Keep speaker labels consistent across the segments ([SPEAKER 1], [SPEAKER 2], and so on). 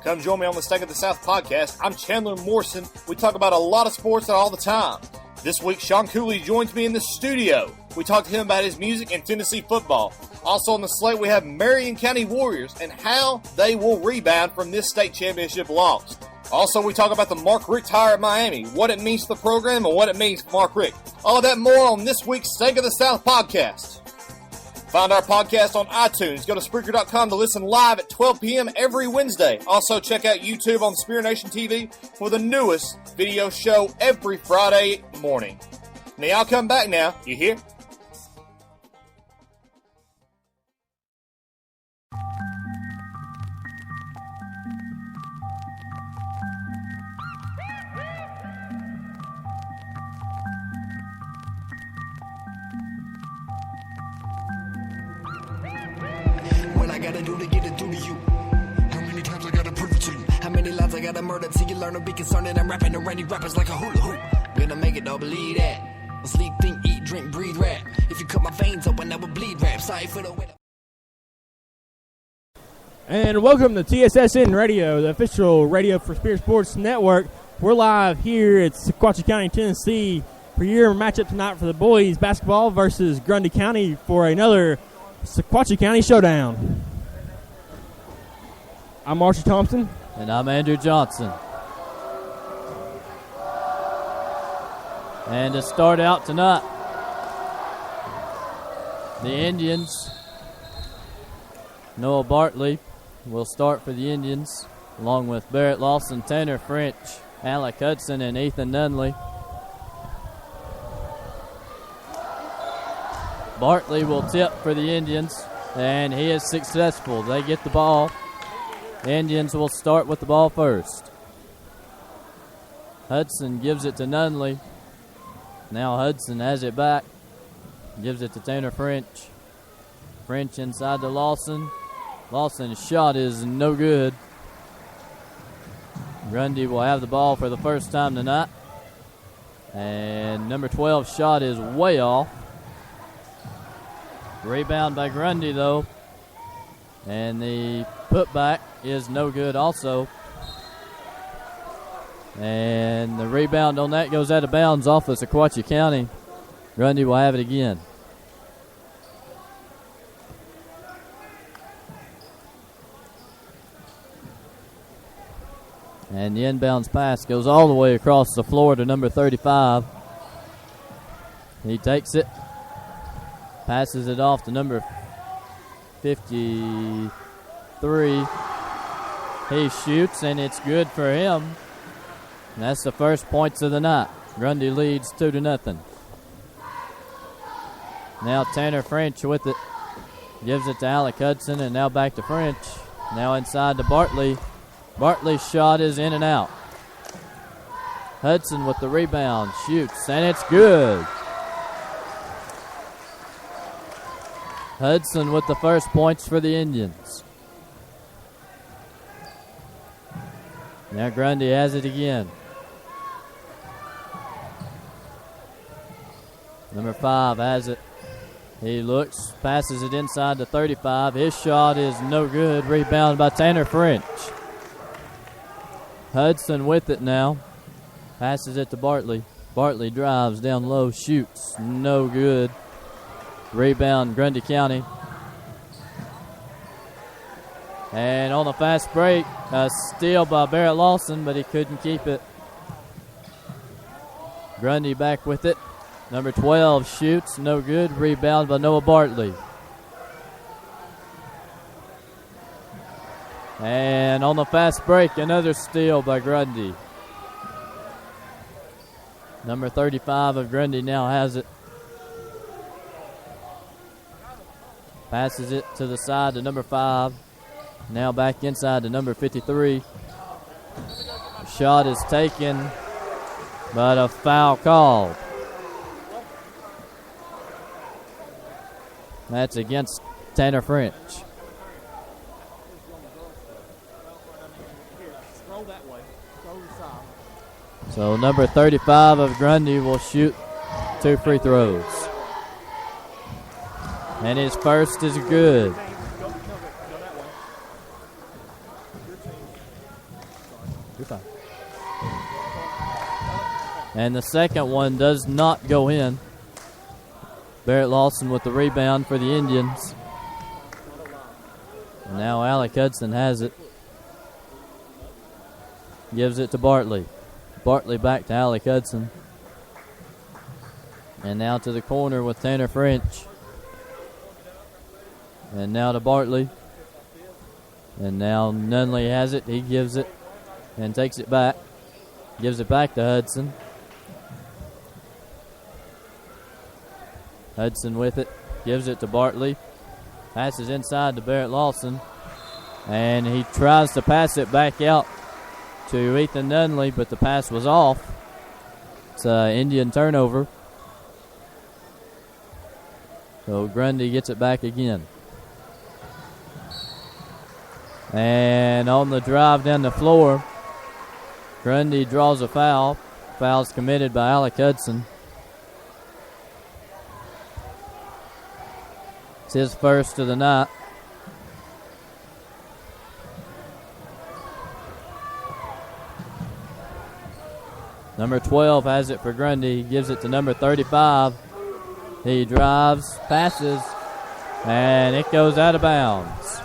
[SPEAKER 1] Come join me on the Stake of the South podcast. I'm Chandler Morrison. We talk about a lot of sports all the time. This week, Sean Cooley joins me in the studio. We talk to him about his music and Tennessee football. Also on the slate, we have Marion County Warriors and how they will rebound from this state championship loss. Also, we talk about the Mark Richt hire at Miami, what it means to the program, and what it means for Mark Richt. All of that and more on this week's Stake of the South podcast. Find our podcast on iTunes. Go to Spreaker.com to listen live at 12 p.m. every Wednesday. Also, check out YouTube on Spear Nation TV for the newest video show every Friday morning. Now, I'll come back now. You hear?
[SPEAKER 2] I gotta do to get it through to you. How many times I gotta prove it to you? How many lives I gotta murder till you learn to be concerned that I'm rapping the rainy rappers like a hula hoop. Gonna make it, don't believe that. I sleep, think, eat, drink, breathe, rap. If you cut my veins open, I would bleed rap. Sorry for the way.
[SPEAKER 3] And welcome to TSSN Radio, the official radio for Spear Sports Network. We're live here at Sequatchie County, Tennessee, for your matchup tonight for the boys basketball versus Grundy County for another Sequatchie County Showdown. I'm Marshall Thompson.
[SPEAKER 4] And I'm Andrew Johnson. And to start out tonight, the Indians, Noah Bartley will start for the Indians, along with Barrett Lawson, Tanner French, Alec Hudson, and Ethan Nunley. Bartley will tip for the Indians, and he is successful. They get the ball. The Indians will start with the ball first. Hudson gives it to Nunley. Now Hudson has it back. Gives it to Tanner French. French inside to Lawson. Lawson's shot is no good. Grundy will have the ball for the first time tonight. And number 12 shot is way off. Rebound by Grundy, though. And the putback is no good also. And the rebound on that goes out of bounds off of Sequatchie County. Grundy will have it again. And the inbounds pass goes all the way across the floor to number 35. He takes it. Passes it off to number 53. He shoots, and it's good for him. And that's the first points of the night. Grundy leads 2-0. Now Tanner French with it. Gives it to Alec Hudson, and now back to French. Now inside to Bartley. Bartley's shot is in and out. Hudson with the rebound. Shoots, and it's good. Hudson with the first points for the Indians. Now Grundy has it again. Number 5 has it. He looks, passes it inside to 35. His shot is no good. Rebound by Tanner French. Hudson with it now. Passes it to Bartley. Bartley drives down low, shoots. No good. Rebound, Grundy County. And on the fast break, a steal by Barrett Lawson, but he couldn't keep it. Grundy back with it. Number 12 shoots, no good. Rebound by Noah Bartley. And on the fast break, another steal by Grundy. Number 35 of Grundy now has it. Passes it to the side to number 5. Now back inside to number 53. Shot is taken, but a foul called. That's against Tanner French. So number 35 of Grundy will shoot 2 free throws. And his first is good. And the second one does not go in. Barrett Lawson with the rebound for the Indians. And now Alec Hudson has it. Gives it to Bartley. Bartley back to Alec Hudson. And now to the corner with Tanner French. And now to Bartley. And now Nunley has it. He gives it and takes it back. Gives it back to Hudson. Hudson with it. Gives it to Bartley. Passes inside to Barrett Lawson. And he tries to pass it back out to Ethan Nunley, but the pass was off. It's an Indian turnover. So Grundy gets it back again. And on the drive down the floor, Grundy draws a foul. Foul's committed by Alec Hudson. It's his first of the night. Number 12 has it for Grundy. He gives it to number 35. He drives, passes, and it goes out of bounds.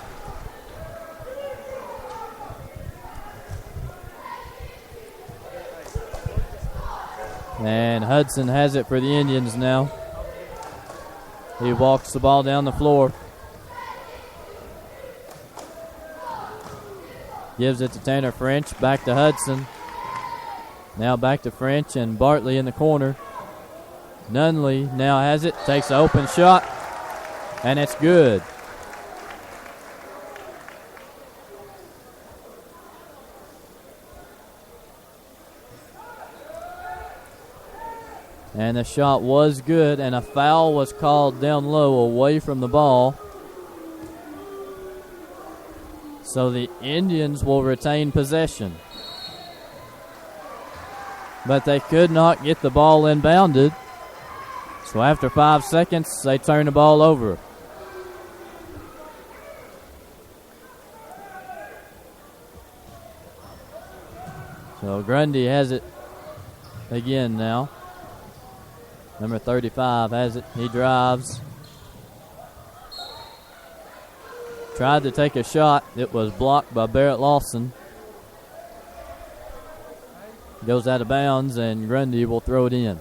[SPEAKER 4] And Hudson has it for the Indians now. He walks the ball down the floor. Gives it to Tanner French. Back to Hudson. Now back to French and Bartley in the corner. Nunley now has it. Takes an open shot. And it's good. And the shot was good, and a foul was called down low away from the ball. So the Indians will retain possession. But they could not get the ball inbounded. So after 5 seconds, they turn the ball over. So Grundy has it again now. Number 35 has it. He drives. Tried to take a shot. It was blocked by Barrett Lawson. Goes out of bounds, and Grundy will throw it in.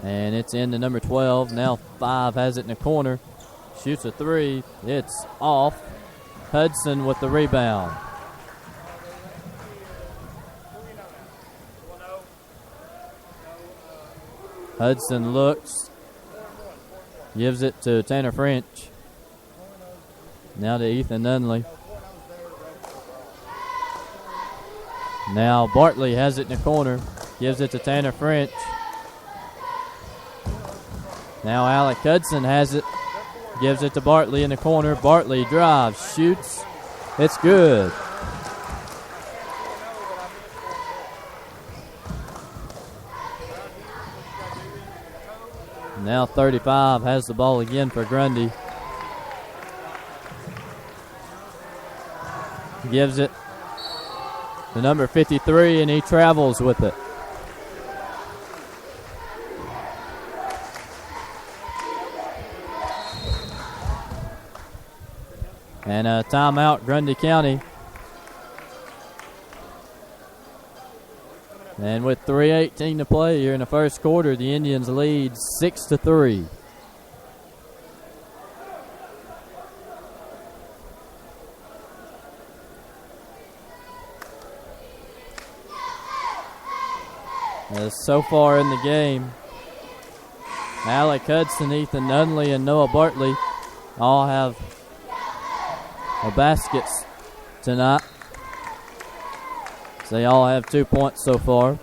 [SPEAKER 4] And it's into number 12. Now 5 has it in the corner. Shoots a three. It's off. Hudson with the rebound. Hudson looks, gives it to Tanner French. Now to Ethan Nunley. Now Bartley has it in the corner, gives it to Tanner French. Now Alec Hudson has it, gives it to Bartley in the corner. Bartley drives, shoots, it's good. Now 35 has the ball again for Grundy. Gives it to number 53, and he travels with it. And a timeout, Grundy County. And with 3:18 to play here in the first quarter, the Indians lead 6-3. So far in the game, Alec Hudson, Ethan Nunley, and Noah Bartley all have baskets tonight. So they all have 2 points so far.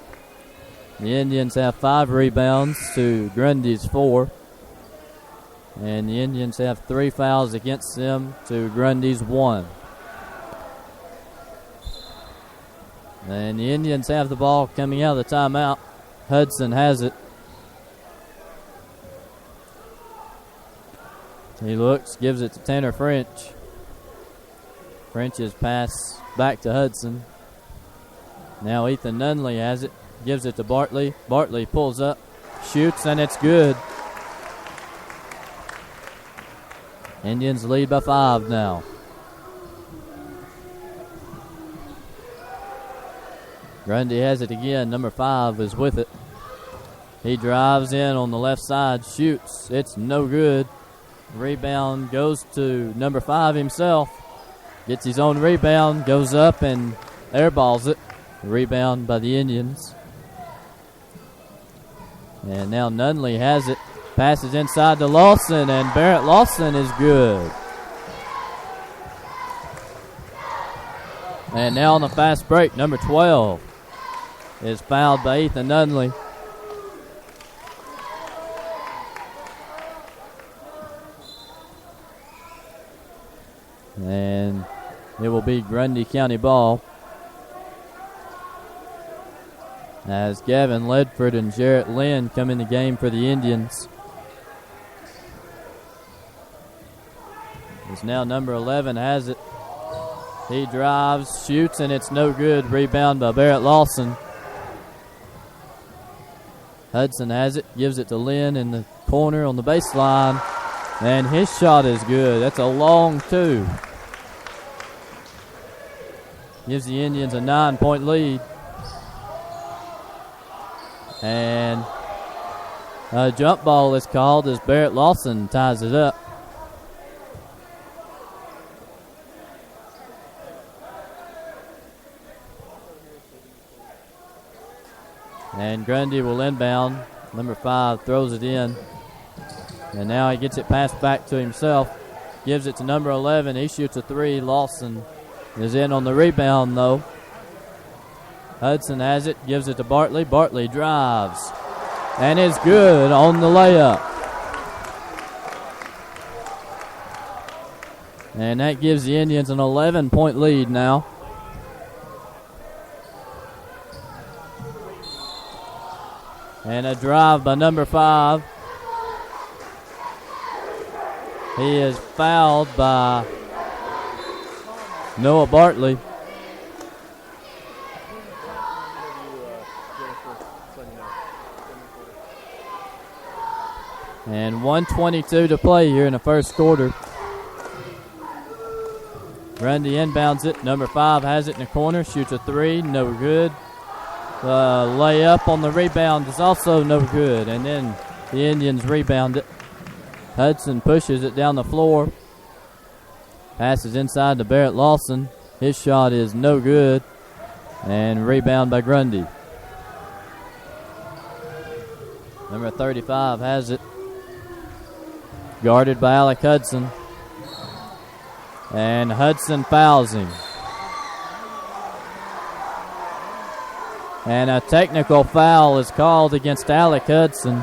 [SPEAKER 4] The Indians have 5 rebounds to Grundy's 4. And the Indians have 3 fouls against them to Grundy's 1. And the Indians have the ball coming out of the timeout. Hudson has it. He looks, gives it to Tanner French. French's pass back to Hudson. Now Ethan Nunley has it, gives it to Bartley. Bartley pulls up, shoots, and it's good. Indians lead by 5 now. Grundy has it again. Number 5 is with it. He drives in on the left side, shoots. It's no good. Rebound goes to number 5 himself. Gets his own rebound, goes up and airballs it. Rebound by the Indians. And now Nunley has it. Passes inside to Lawson, and Barrett Lawson is good. And now on the fast break, number 12 is fouled by Ethan Nunley. And it will be Grundy County ball, as Gavin Ledford and Jarrett Lynn come in the game for the Indians. It's now number 11 has it. He drives, shoots, and it's no good. Rebound by Barrett Lawson. Hudson has it, gives it to Lynn in the corner on the baseline, and his shot is good. That's a long 2. Gives the Indians a 9-point lead. And a jump ball is called as Barrett Lawson ties it up. And Grundy will inbound. Number 5 throws it in. And now he gets it passed back to himself. Gives it to number 11. He shoots a 3. Lawson is in on the rebound, though. Hudson has it. Gives it to Bartley. Bartley drives. And is good on the layup. And that gives the Indians an 11-point lead now. And a drive by number 5. He is fouled by Noah Bartley. And 1:22 to play here in the first quarter. Grundy inbounds it. Number 5 has it in the corner. Shoots a 3. No good. Layup on the rebound is also no good. And then the Indians rebound it. Hudson pushes it down the floor. Passes inside to Barrett Lawson. His shot is no good. And rebound by Grundy. Number 35 has it. Guarded by Alec Hudson. And Hudson fouls him. And a technical foul is called against Alec Hudson.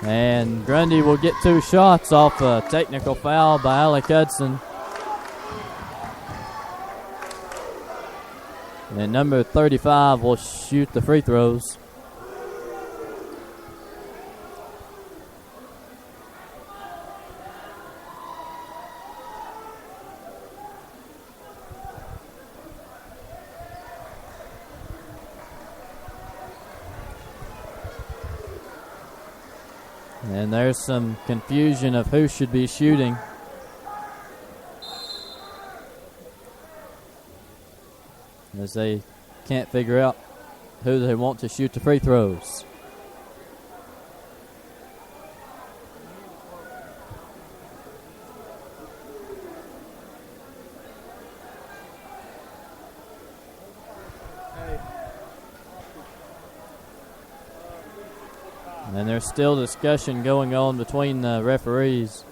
[SPEAKER 4] And Grundy will get 2 shots off a technical foul by Alec Hudson. And number 35 will shoot the free throws. And there's some confusion of who should be shooting. As they can't figure out who they want to shoot the free throws. And there's still discussion going on between the referees.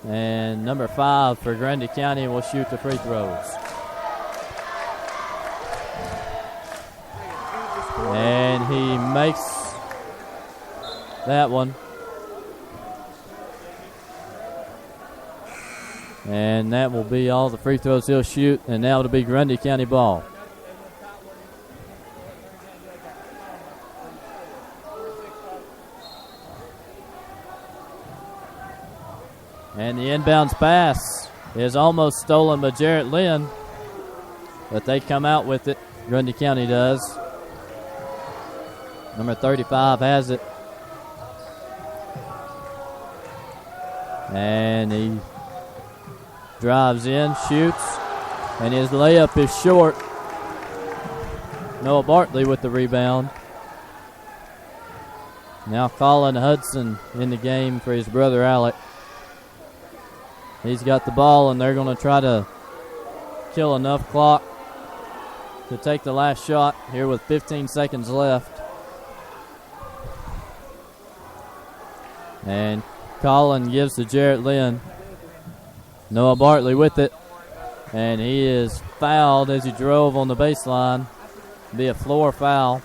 [SPEAKER 4] And number 5 for Grundy County will shoot the free throws. And he makes that one. And that will be all the free throws he'll shoot, and now it'll be Grundy County ball. And the inbounds pass is almost stolen by Jarrett Lynn, but they come out with it. Grundy County does. Number 35 has it. And he drives in, shoots, and his layup is short. Noah Bartley with the rebound. Now Colin Hudson in the game for his brother Alec. He's got the ball, and they're going to try to kill enough clock to take the last shot here with 15 seconds left. And Colin gives to Jarrett Lynn. Noah Bartley with it, and he is fouled as he drove on the baseline. Be a floor foul.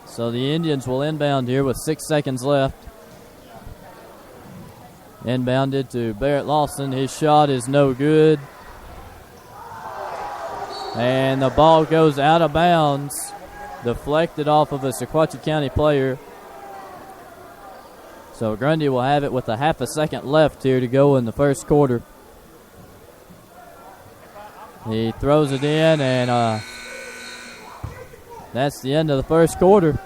[SPEAKER 4] So the Indians will inbound here with 6 seconds left. Inbounded to Barrett Lawson. His shot is no good. And the ball goes out of bounds, deflected off of a Sequatchie County player. So Grundy will have it with a half a second left here to go in the first quarter. He throws it in, and that's the end of the first quarter.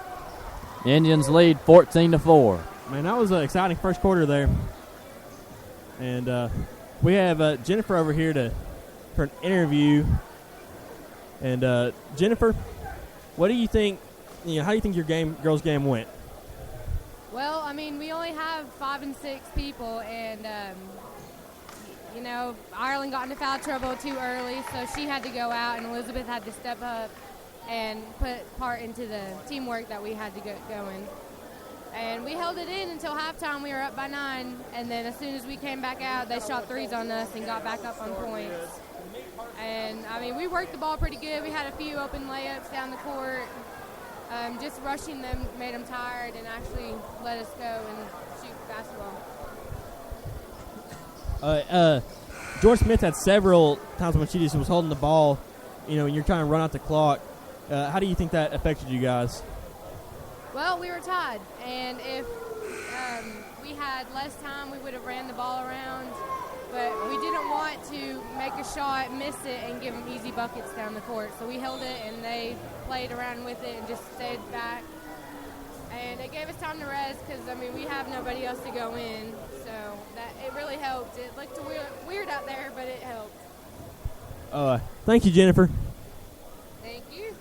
[SPEAKER 4] Indians lead 14-4.
[SPEAKER 3] Man, that was an exciting first quarter there. And we have Jennifer over here for an interview. And Jennifer, what do you think? How do you think your girls' game went?
[SPEAKER 5] Well, I mean, we only have 5 and 6 people, and Ireland got into foul trouble too early, so she had to go out, and Elizabeth had to step up and put part into the teamwork that we had to get going. And we held it in until halftime. We were up by 9, and then as soon as we came back out, they shot threes on us and got back up on points. And, I mean, we worked the ball pretty good. We had a few open layups down the court. Just rushing them made them tired and actually let us go and shoot basketball.
[SPEAKER 3] George Smith had several times when she just was holding the ball, and you're trying to run out the clock. How do you think that affected you guys?
[SPEAKER 5] Well, we were tied, and if we had less time, we would have ran the ball around. But we didn't want to make a shot, miss it, and give them easy buckets down the court. So we held it, and they played around with it and just stayed back. And it gave us time to rest because, we have nobody else to go in. So it really helped. It looked weird out there, but it helped.
[SPEAKER 3] Thank you, Jennifer.
[SPEAKER 5] Thank you.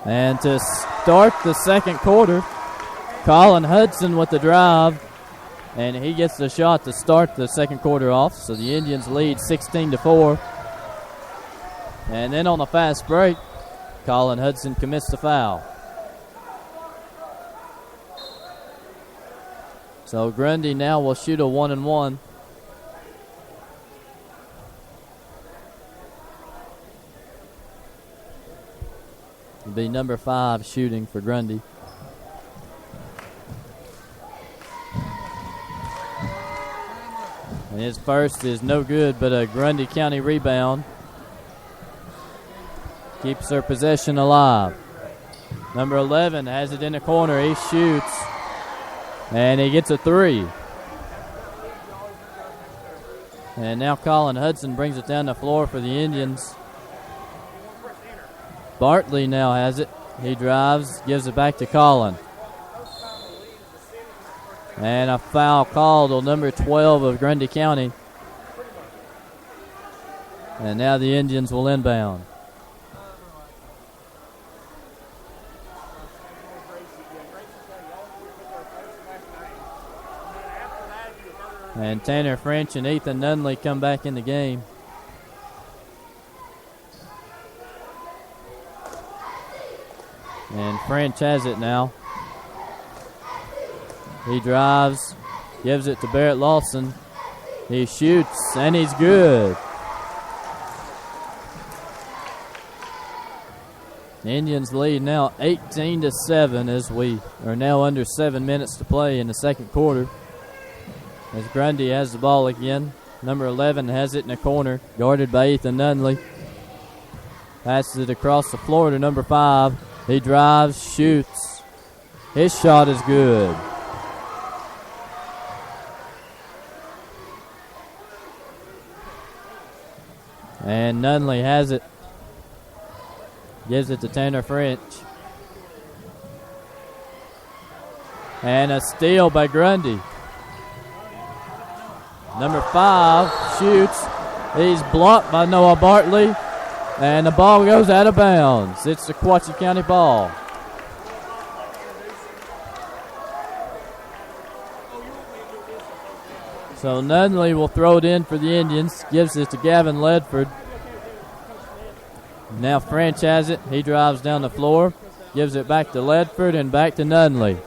[SPEAKER 4] And to start the second quarter, Colin Hudson with the drive. And he gets the shot to start the second quarter off. So the Indians lead 16-4. And then on a fast break, Colin Hudson commits the foul. So Grundy now will shoot a 1-and-1. It'll be number 5 shooting for Grundy. And his first is no good, but a Grundy County rebound. Keeps their possession alive. Number 11 has it in the corner. He shoots. And he gets a 3. And now Colin Hudson brings it down the floor for the Indians. Bartley now has it. He drives, gives it back to Colin. And a foul called on number 12 of Grundy County. And now the Indians will inbound. And Tanner French and Ethan Nunley come back in the game. And French has it now. He drives, gives it to Barrett Lawson. He shoots, and he's good. The Indians lead now 18-7 as we are now under 7 minutes to play in the second quarter. As Grundy has the ball again. Number 11 has it in the corner, guarded by Ethan Nunley. Passes it across the floor to number 5. He drives, shoots. His shot is good. And Nunley has it. Gives it to Tanner French. And a steal by Grundy. Number 5 shoots. He's blocked by Noah Bartley. And the ball goes out of bounds. It's the Sequatchie County ball. So Nunley will throw it in for the Indians. Gives it to Gavin Ledford. Now French has it. He drives down the floor. Gives it back to Ledford and back to Nunley.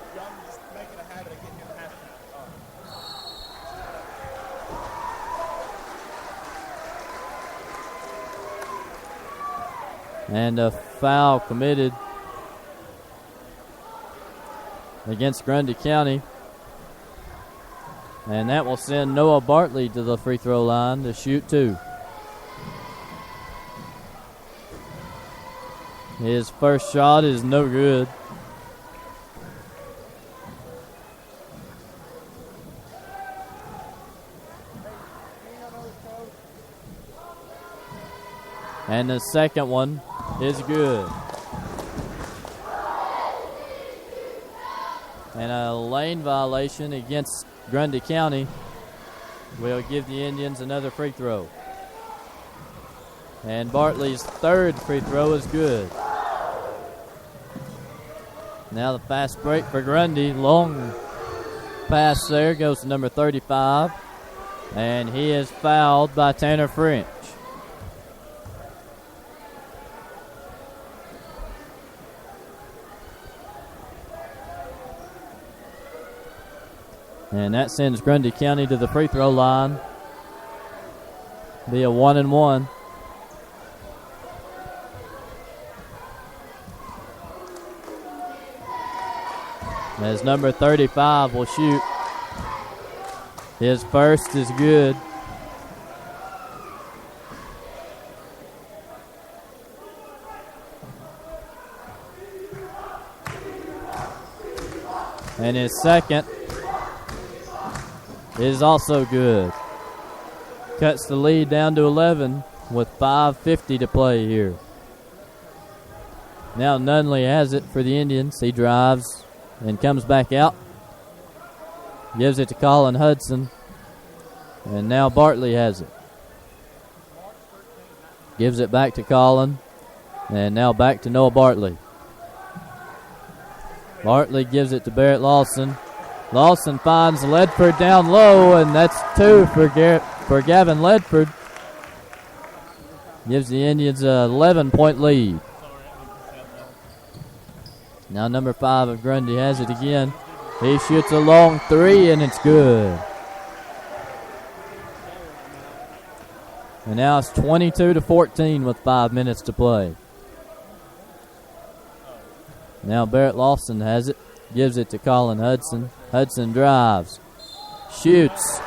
[SPEAKER 4] And a foul committed against Grundy County. And that will send Noah Bartley to the free throw line to shoot 2. His first shot is no good. And the second one is good. And a lane violation against Grundy County will give the Indians another free throw. And Bartley's third free throw is good. Now the fast break for Grundy. Long pass there goes to number 35. And he is fouled by Tanner French. And that sends Grundy County to the free throw line. Be a 1-and-1. As number 35 will shoot. His first is good. And his second is also good. Cuts the lead down to 11 with 5:50 to play here. Now Nunley has it for the Indians. He drives and comes back out. Gives it to Colin Hudson. And now Bartley has it. Gives it back to Colin. And now back to Noah Bartley. Bartley gives it to Barrett Lawson. Lawson finds Ledford down low, and that's 2 for Gavin Ledford. Gives the Indians a 11-point lead. Now number 5 of Grundy has it again. He shoots a long 3, and it's good. And now it's 22-14 with 5 minutes to play. Now Barrett Lawson has it. Gives it to Colin Hudson. Hudson drives. Shoots.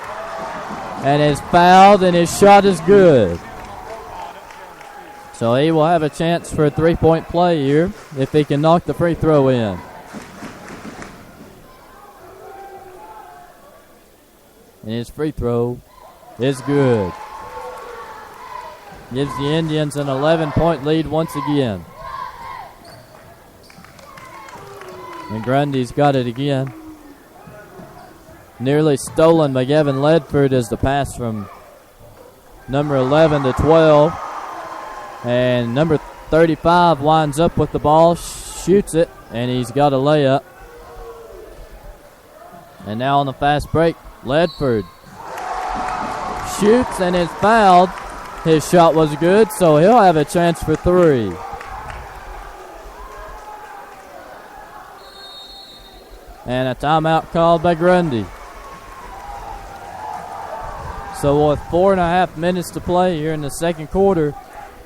[SPEAKER 4] And is fouled, and his shot is good. So he will have a chance for a 3-point play here if he can knock the free throw in. And his free throw is good. Gives the Indians an 11-point lead once again. And Grundy's got it again. Nearly stolen by Gavin Ledford as the pass from number 11 to 12. And number 35 winds up with the ball, shoots it, and he's got a layup. And now on the fast break, Ledford shoots and is fouled. His shot was good, so he'll have a chance for 3. And a timeout called by Grundy. So with 4.5 minutes to play here in the second quarter,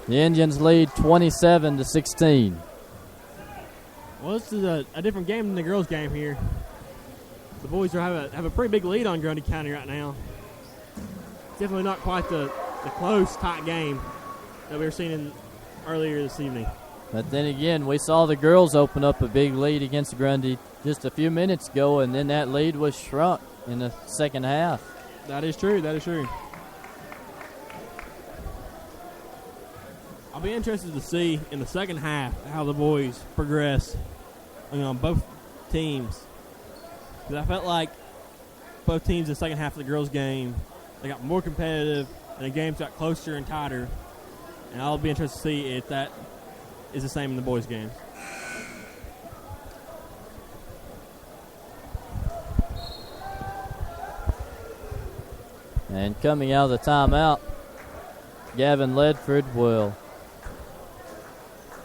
[SPEAKER 4] the Indians lead 27-16.
[SPEAKER 3] Well, this is a different game than the girls' game here. The boys have a pretty big lead on Grundy County right now. Definitely not quite the close, tight game that we were seeing earlier this evening.
[SPEAKER 4] But then again, we saw the girls open up a big lead against Grundy just a few minutes ago, and then that lead was shrunk in the second half.
[SPEAKER 3] That is true. That is true. I'll be interested to see in the second half how the boys progress on both teams. Because I felt like both teams in the second half of the girls' game, they got more competitive and the games got closer and tighter. And I'll be interested to see if that is the same in the boys' games.
[SPEAKER 4] And coming out of the timeout, Gavin Ledford will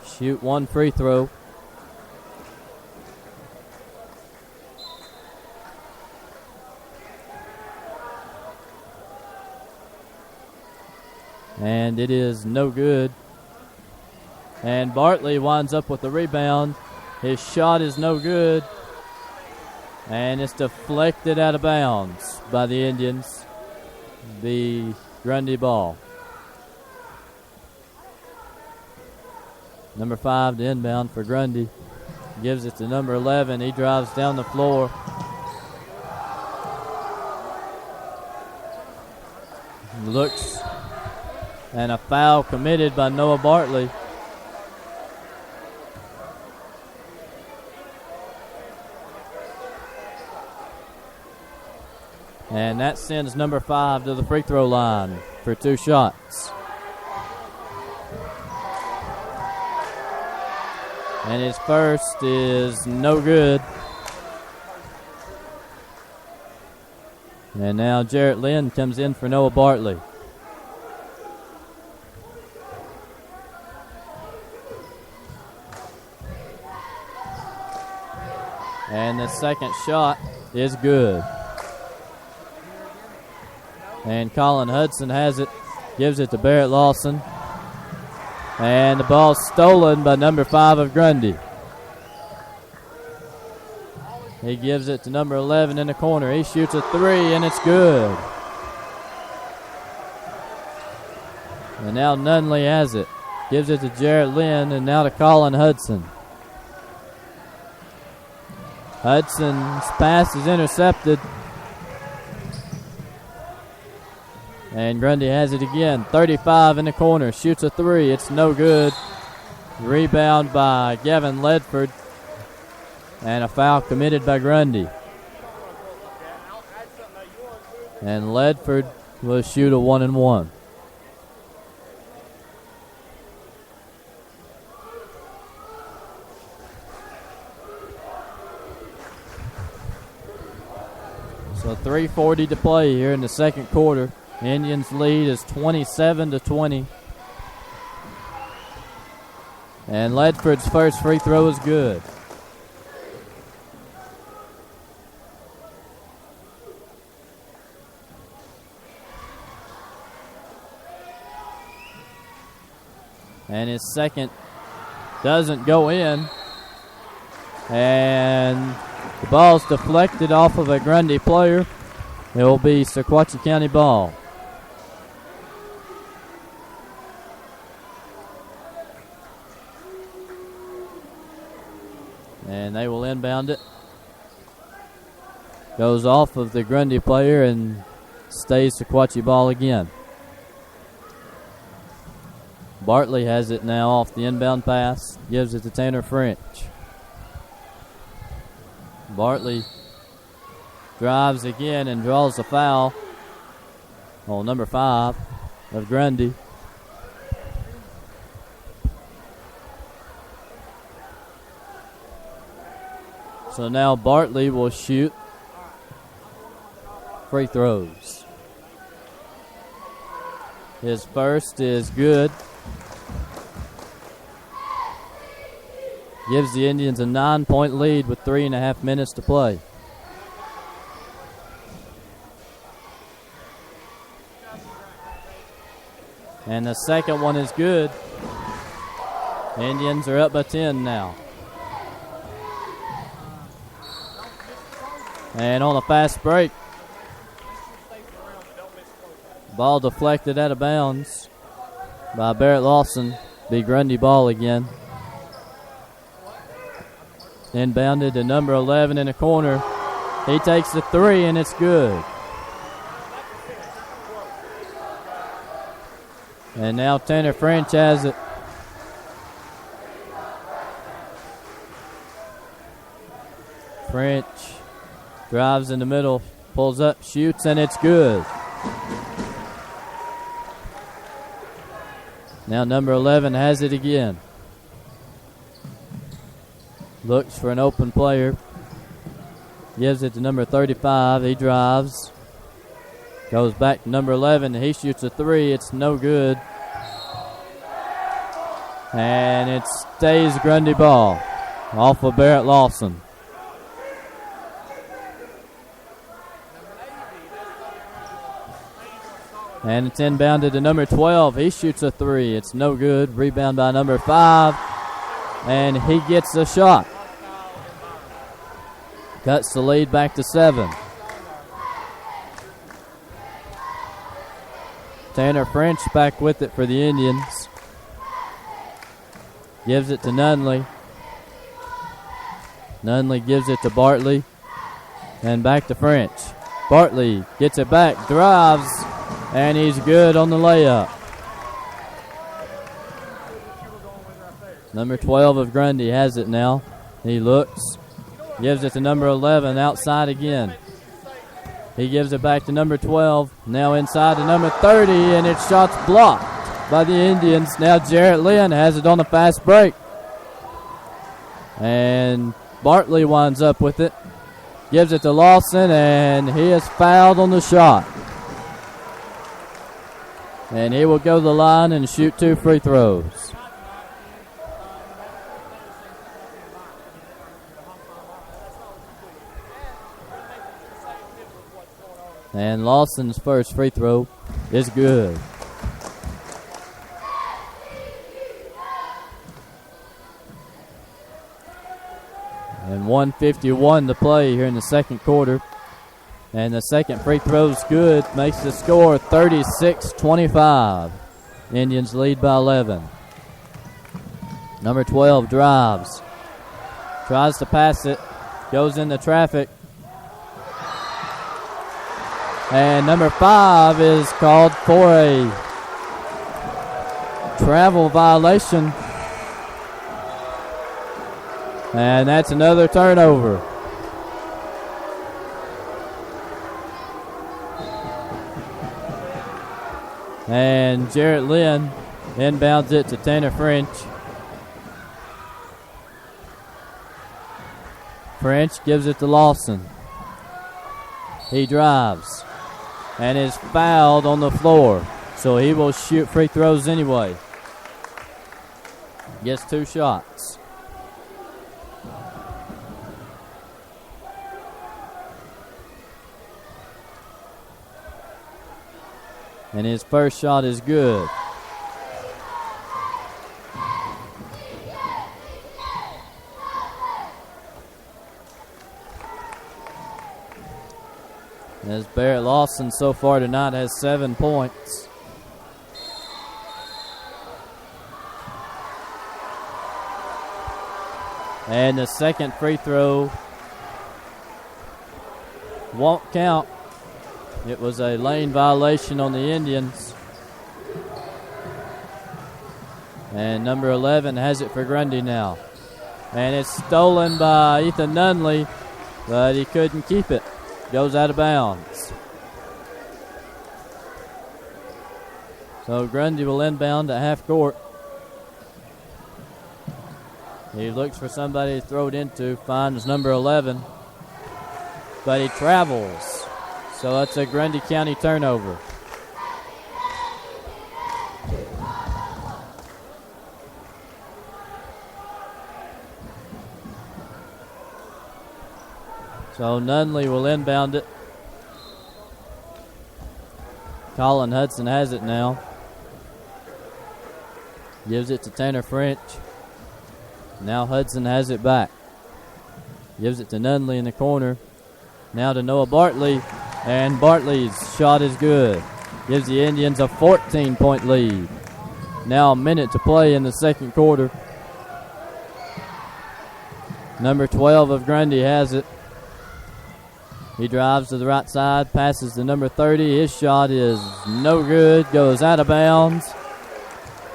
[SPEAKER 4] shoot one free throw. And it is no good. And Bartley winds up with the rebound. His shot is no good. And it's deflected out of bounds by the Indians. The Grundy ball. Number 5 to inbound for Grundy. Gives it to number 11. He drives down the floor. Looks, and a foul committed by Noah Bartley. And that sends number 5 to the free throw line for 2 shots. And his first is no good. And now Jarrett Lynn comes in for Noah Bartley. And the second shot is good. And Colin Hudson has it, gives it to Barrett Lawson. And the ball's stolen by number 5 of Grundy. He gives it to number 11 in the corner. He shoots a 3, and it's good. And now Nunley has it. Gives it to Jarrett Lynn, and now to Colin Hudson. Hudson's pass is intercepted. And Grundy has it again. 35 in the corner. Shoots a 3. It's no good. Rebound by Gavin Ledford. And a foul committed by Grundy. And Ledford will shoot a 1-and-1. So 3:40 to play here in the second quarter. Indians lead is 27-20. And Ledford's first free throw is good. And his second doesn't go in. And the ball's deflected off of a Grundy player. It will be Sequatchie County ball. And they will inbound it. Goes off of the Grundy player and stays Sequatchie ball again. Bartley has it now off the inbound pass. Gives it to Tanner French. Bartley drives again and draws a foul on number 5 of Grundy. So now Bartley will shoot free throws. His first is good. Gives the Indians a 9-point lead with 3.5 minutes to play. And the second one is good. Indians are up by 10 now. And on a fast break, ball deflected out of bounds by Barrett Lawson. Be Grundy ball again. Inbounded to number 11 in the corner. He takes the three, and it's good. And now Tanner French has it. French drives in the middle, pulls up, shoots, and it's good. Now number 11 has it again. Looks for an open player. Gives it to number 35. He drives. Goes back to number 11. He shoots a three. It's no good. And it stays Grundy ball off of Barrett Lawson. And it's inbounded to number 12. He shoots a three. It's no good. Rebound by number 5. And he gets a shot. Cuts the lead back to 7. Tanner French back with it for the Indians. Gives it to Nunley. Nunley gives it to Bartley. And back to French. Bartley gets it back, drives, and he's good on the layup. Number 12 of Grundy has it now. He looks. Gives it to number 11, outside again. He gives it back to number 12. Now inside to number 30, and it's shots blocked by the Indians. Now Jarrett Lynn has it on the fast break. And Bartley winds up with it. Gives it to Lawson, and he is fouled on the shot. And he will go to the line and shoot 2 free throws. And Lawson's first free throw is good. And 1:51 to play here in the second quarter. And the second free throw's good. Makes the score 36-25. Indians lead by 11. Number 12 drives. Tries to pass it. Goes into traffic. And number 5 is called for a travel violation. And that's another turnover. And Jarrett Lynn inbounds it to Tanner French. French gives it to Lawson. He drives and is fouled on the floor. So he will shoot free throws anyway. Gets 2 shots. And his first shot is good. As Barrett Lawson so far tonight has 7 points. And the second free throw won't count. It was a lane violation on the Indians. And number 11 has it for Grundy now. And it's stolen by Ethan Nunley, but he couldn't keep it. Goes out of bounds. So Grundy will inbound at half court. He looks for somebody to throw it into, finds number 11, but he travels. So that's a Grundy County turnover. So Nunley will inbound it. Colin Hudson has it now. Gives it to Tanner French. Now Hudson has it back. Gives it to Nunley in the corner. Now to Noah Bartley, and Bartley's shot is good. Gives the Indians a 14-point lead. Now a minute to play in the second quarter. Number 12 of Grundy has it. He drives to the right side, passes to number 30. His shot is no good, goes out of bounds,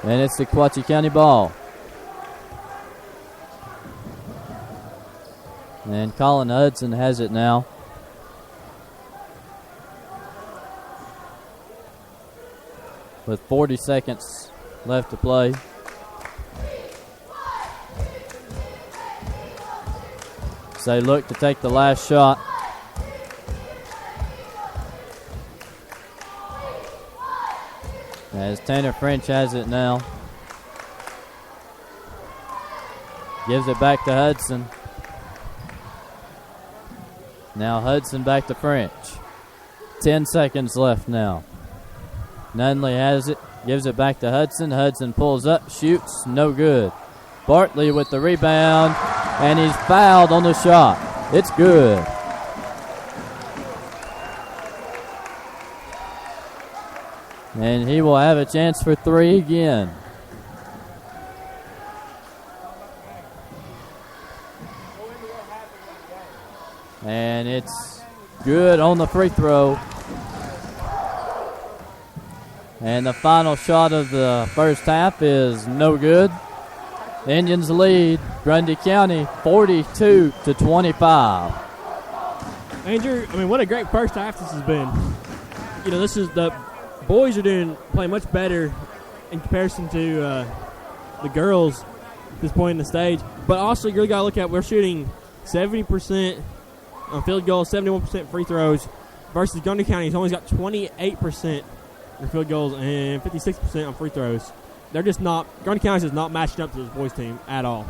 [SPEAKER 4] and it's the Sequatchie County ball. And Colin Hudson has it now. With 40 seconds left to play. So they look to take the last shot. As Tanner French has it now. Gives it back to Hudson. Now Hudson back to French. 10 seconds left now. Nunley has it. Gives it back to Hudson. Hudson pulls up, shoots, no good. Bartley with the rebound, and he's fouled on the shot. It's good. And he will have a chance for three again. And it's good on the free throw. And the final shot of the first half is no good. The Indians lead Grundy County 42-25.
[SPEAKER 3] Andrew, I mean, what a great first half this has been. You know, this is the boys are playing much better in comparison to the girls at this point in the stage. But also, you really got to look at we're shooting 70% on field goals, 71% free throws, versus Grundy County's only got 28% in field goals and 56% on free throws. They're just not. Grundy County's is not matching up to this boys team at all.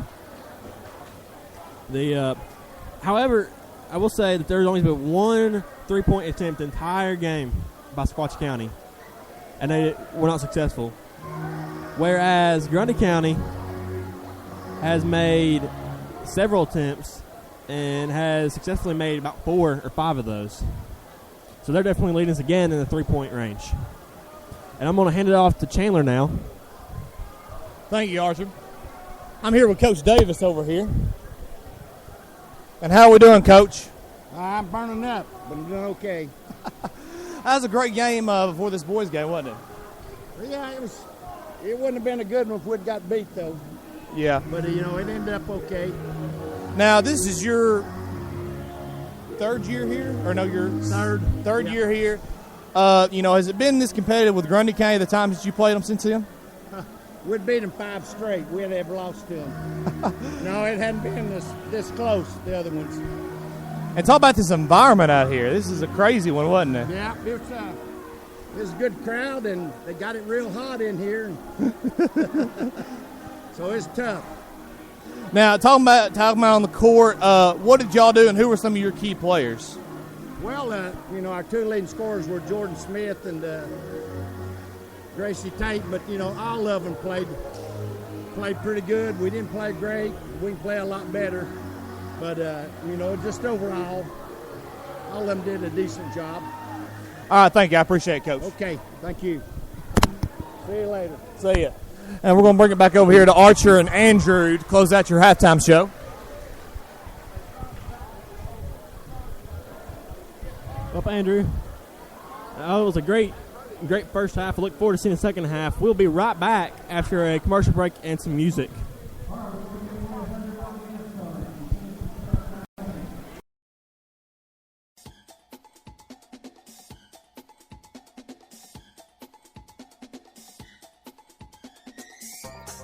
[SPEAKER 3] However, I will say that there's only been one 3-point attempt the entire game by Sequatchie County, and they were not successful. Whereas Grundy County has made several attempts and has successfully made about 4 or 5 of those. So they're definitely leading us again in the 3-point range. And I'm going to hand it off to Chandler now.
[SPEAKER 6] Thank you, Arthur. I'm here with Coach Davis over here. And how are we doing, Coach?
[SPEAKER 7] I'm burning up, but I'm doing okay.
[SPEAKER 6] That was a great game before this boys' game, wasn't it?
[SPEAKER 7] Yeah, it was. It wouldn't have been a good one if we'd got beat, though.
[SPEAKER 6] Yeah.
[SPEAKER 7] But, it ended up okay.
[SPEAKER 6] Now, this is your third year here? Or no, your third year here. Has it been this competitive with Grundy County the times that you played them since then?
[SPEAKER 7] We'd beat them 5 straight. We'd have lost to them. No, it hadn't been this close, the other ones.
[SPEAKER 6] And talk about this environment out here. This is a crazy one, wasn't it?
[SPEAKER 7] Yeah, it was a good crowd, and they got it real hot in here. So it's tough.
[SPEAKER 6] Now, talking about on the court, what did y'all do, and who were some of your key players?
[SPEAKER 7] Well, our 2 leading scorers were Jordan Smith and Gracie Tate, but, all of them played pretty good. We didn't play great. We can play a lot better. But, just overall, all of them did a decent job.
[SPEAKER 6] All right, thank you. I appreciate it, Coach.
[SPEAKER 7] Okay, thank you. See you later.
[SPEAKER 6] See ya. And we're going to bring it back over here to Archer and Andrew to close out your halftime show.
[SPEAKER 3] Up, Andrew. It was a great first half. I look forward to seeing the second half. We'll be right back after a commercial break and some music.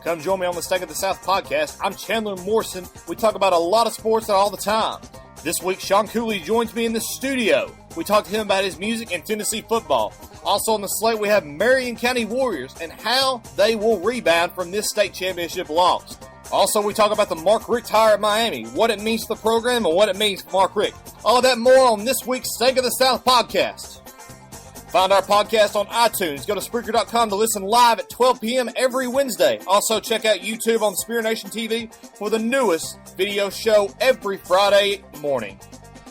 [SPEAKER 1] Come join me on the Stake of the South podcast. I'm Chandler Morrison. We talk about a lot of sports all the time. This week, Sean Cooley joins me in the studio. We talk to him about his music and Tennessee football. Also on the slate, we have Marion County Warriors and how they will rebound from this state championship loss. Also, we talk about the Mark Richt hire at Miami, what it means for the program and what it means for Mark Richt. All of that and more on this week's Stake of the South podcast. Find our podcast on iTunes. Go to Spreaker.com to listen live at 12 p.m. every Wednesday. Also, check out YouTube on Spear Nation TV for the newest video show every Friday morning.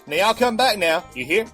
[SPEAKER 1] Now y'all come back now. You hear?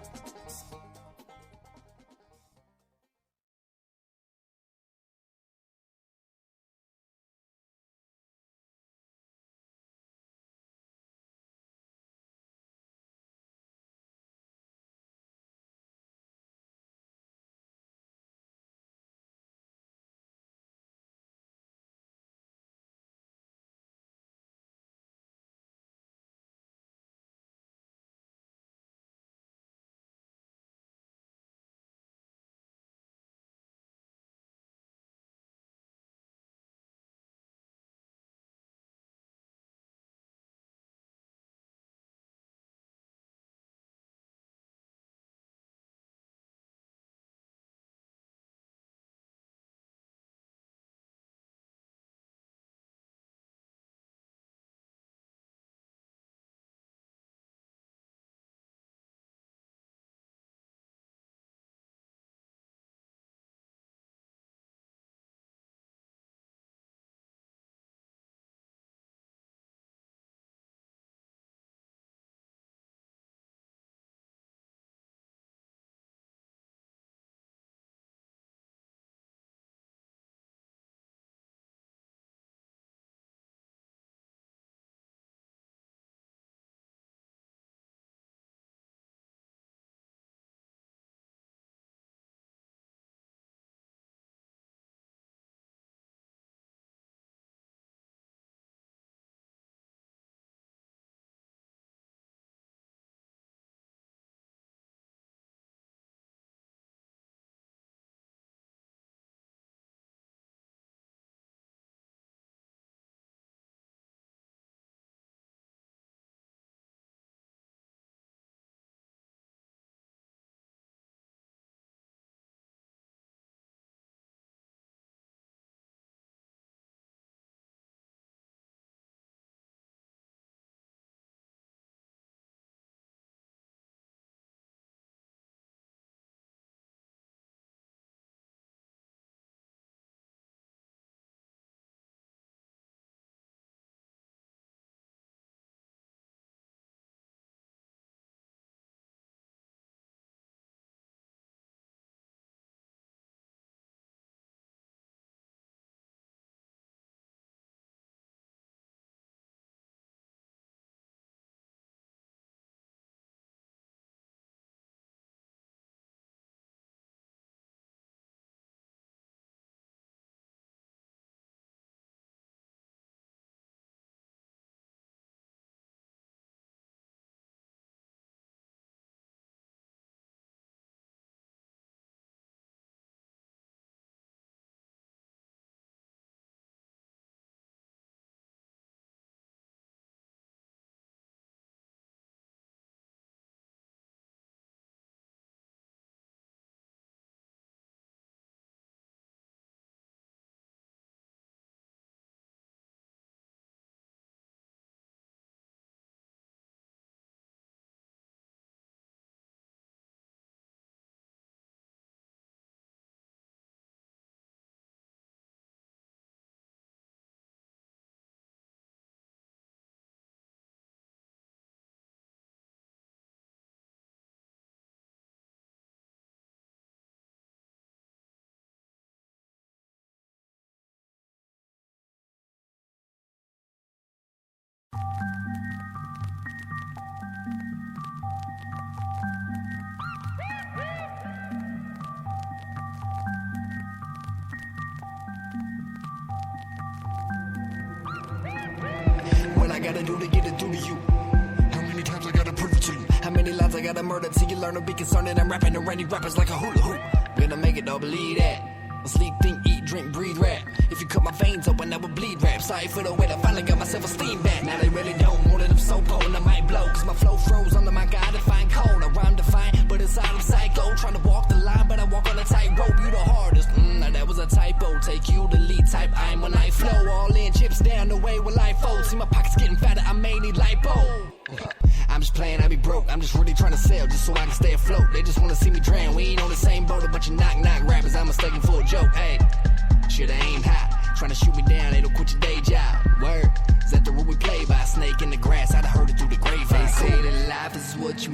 [SPEAKER 2] What I gotta do to get it through to you? How many times I gotta prove it to you? How many lines I gotta murder till you learn to be concerned that I'm rapping the rainy rappers like a hula hoop? Gonna make it, don't believe that. Sleep, think, eat, drink, breathe, rap. If you cut my veins open, I would bleed rap. Sorry for the wait, I finally got myself esteem back. Now they really don't want it, I'm so potent, I might blow. Cause my flow froze under my God-defying cold. I rhyme define, but inside I'm psycho. Trying to walk the line, but I walk on a tightrope. You the hardest, now that was a typo. Take you the lead type, I'm when I flow. All in, chips down the way will I fold. See my pockets getting fatter, I may need lipo. I'm just playing, I be broke. I'm just really trying to sell just so I can stay afloat. They just wanna see me drown. We ain't on the same boat, a bunch of knock-knock rappers. I'm mistaken for a joke, hey. Should've aimed high, trying to shoot me down, they don't quit your day job. Word, is that the rule we play by? Snake in the grass, I'd have heard it through the grapevine. They say that life is what you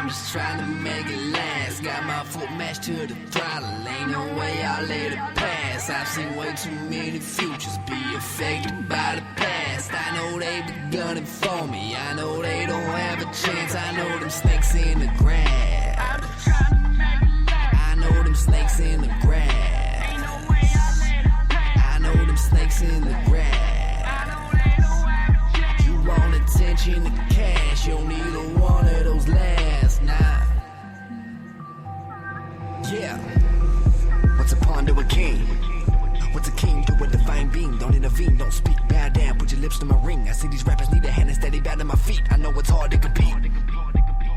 [SPEAKER 2] I'm just trying to make it last. Got my foot mashed to the throttle. Ain't no way I'll let it pass. I've seen way too many futures be affected by the past. I know they be gunning for me. I know they don't have a chance. I know them snakes in the grass. I'm just trying to make it last. I know them snakes in the grass. Ain't no way I'll let it pass. I know them snakes in the grass. I know they don't have a chance. You want attention to cash. You'll need a one of those last. Nah. Yeah. What's a pawn to a king? What's a king to a divine being? Don't intervene, don't speak, bow down, put your lips to my ring. I see these rappers need a hand and steady bow to my feet. I know it's hard to compete,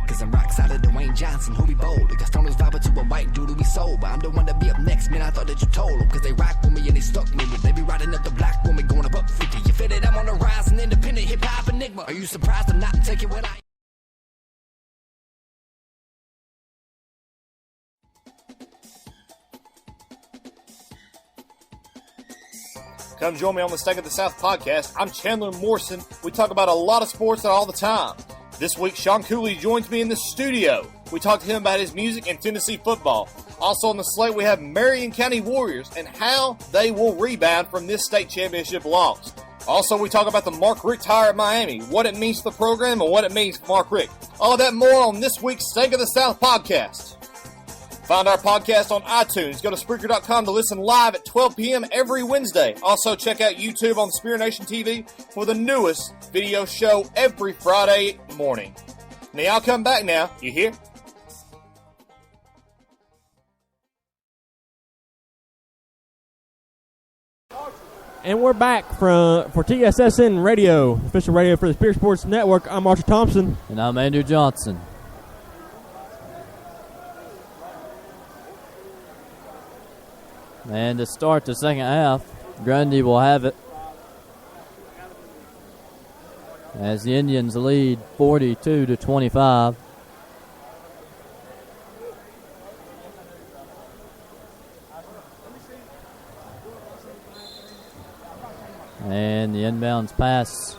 [SPEAKER 2] cause I'm rock solid, Dwayne Johnson, who be bold. The stoners vibe to a white dude who be sober. I'm the one to be up next, man, I thought that you told them. Cause they rock with me and they stuck me with. They be riding up the block with me, going above 50. You feel it, I'm on the rise, an independent hip-hop enigma. Are you surprised I'm not taking what I...
[SPEAKER 1] Come join me on the Stake of the South podcast. I'm Chandler Morrison. We talk about a lot of sports all the time. This week, Sean Cooley joins me in the studio. We talk to him about his music and Tennessee football. Also on the slate, we have Marion County Warriors and how they will rebound from this state championship loss. Also, we talk about the Mark Richt hire at Miami, what it means to the program and what it means for Mark Richt. All of that and more on this week's Stake of the South podcast. Find our podcast on iTunes. Go to Spreaker.com to listen live at 12 p.m. every Wednesday. Also, check out YouTube on Spear Nation TV for the newest video show every Friday morning. Now, I'll come back now. You hear?
[SPEAKER 3] And we're back for TSSN Radio, official radio for the Spear Sports Network. I'm Archer Thompson.
[SPEAKER 4] And I'm Andrew Johnson. And to start the second half, Grundy will have it as the Indians lead 42-25. And the inbounds pass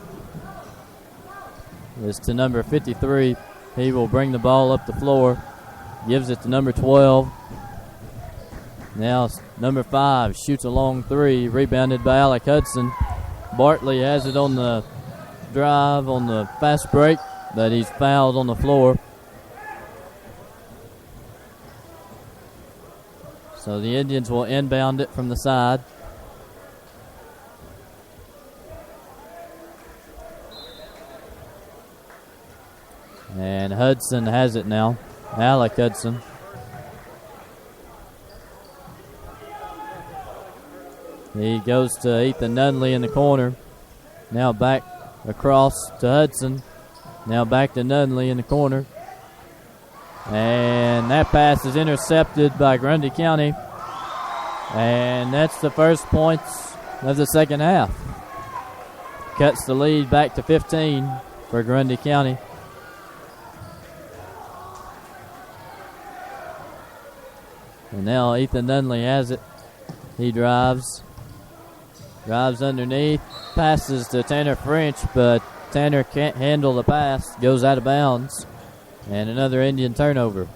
[SPEAKER 4] is to number 53. He will bring the ball up the floor, gives it to number 12. Now number 5 shoots a long three, rebounded by Alec Hudson. Bartley has it on the drive on the fast break, but he's fouled on the floor. So the Indians will inbound it from the side. And Hudson has it now. Alec Hudson. He goes to Ethan Nunley in the corner. Now back across to Hudson. Now back to Nunley in the corner. And that pass is intercepted by Grundy County. And that's the first points of the second half. Cuts the lead back to 15 for Grundy County. And now Ethan Nunley has it. He drives underneath, passes to Tanner French, but Tanner can't handle the pass, goes out of bounds, and another Indian turnover.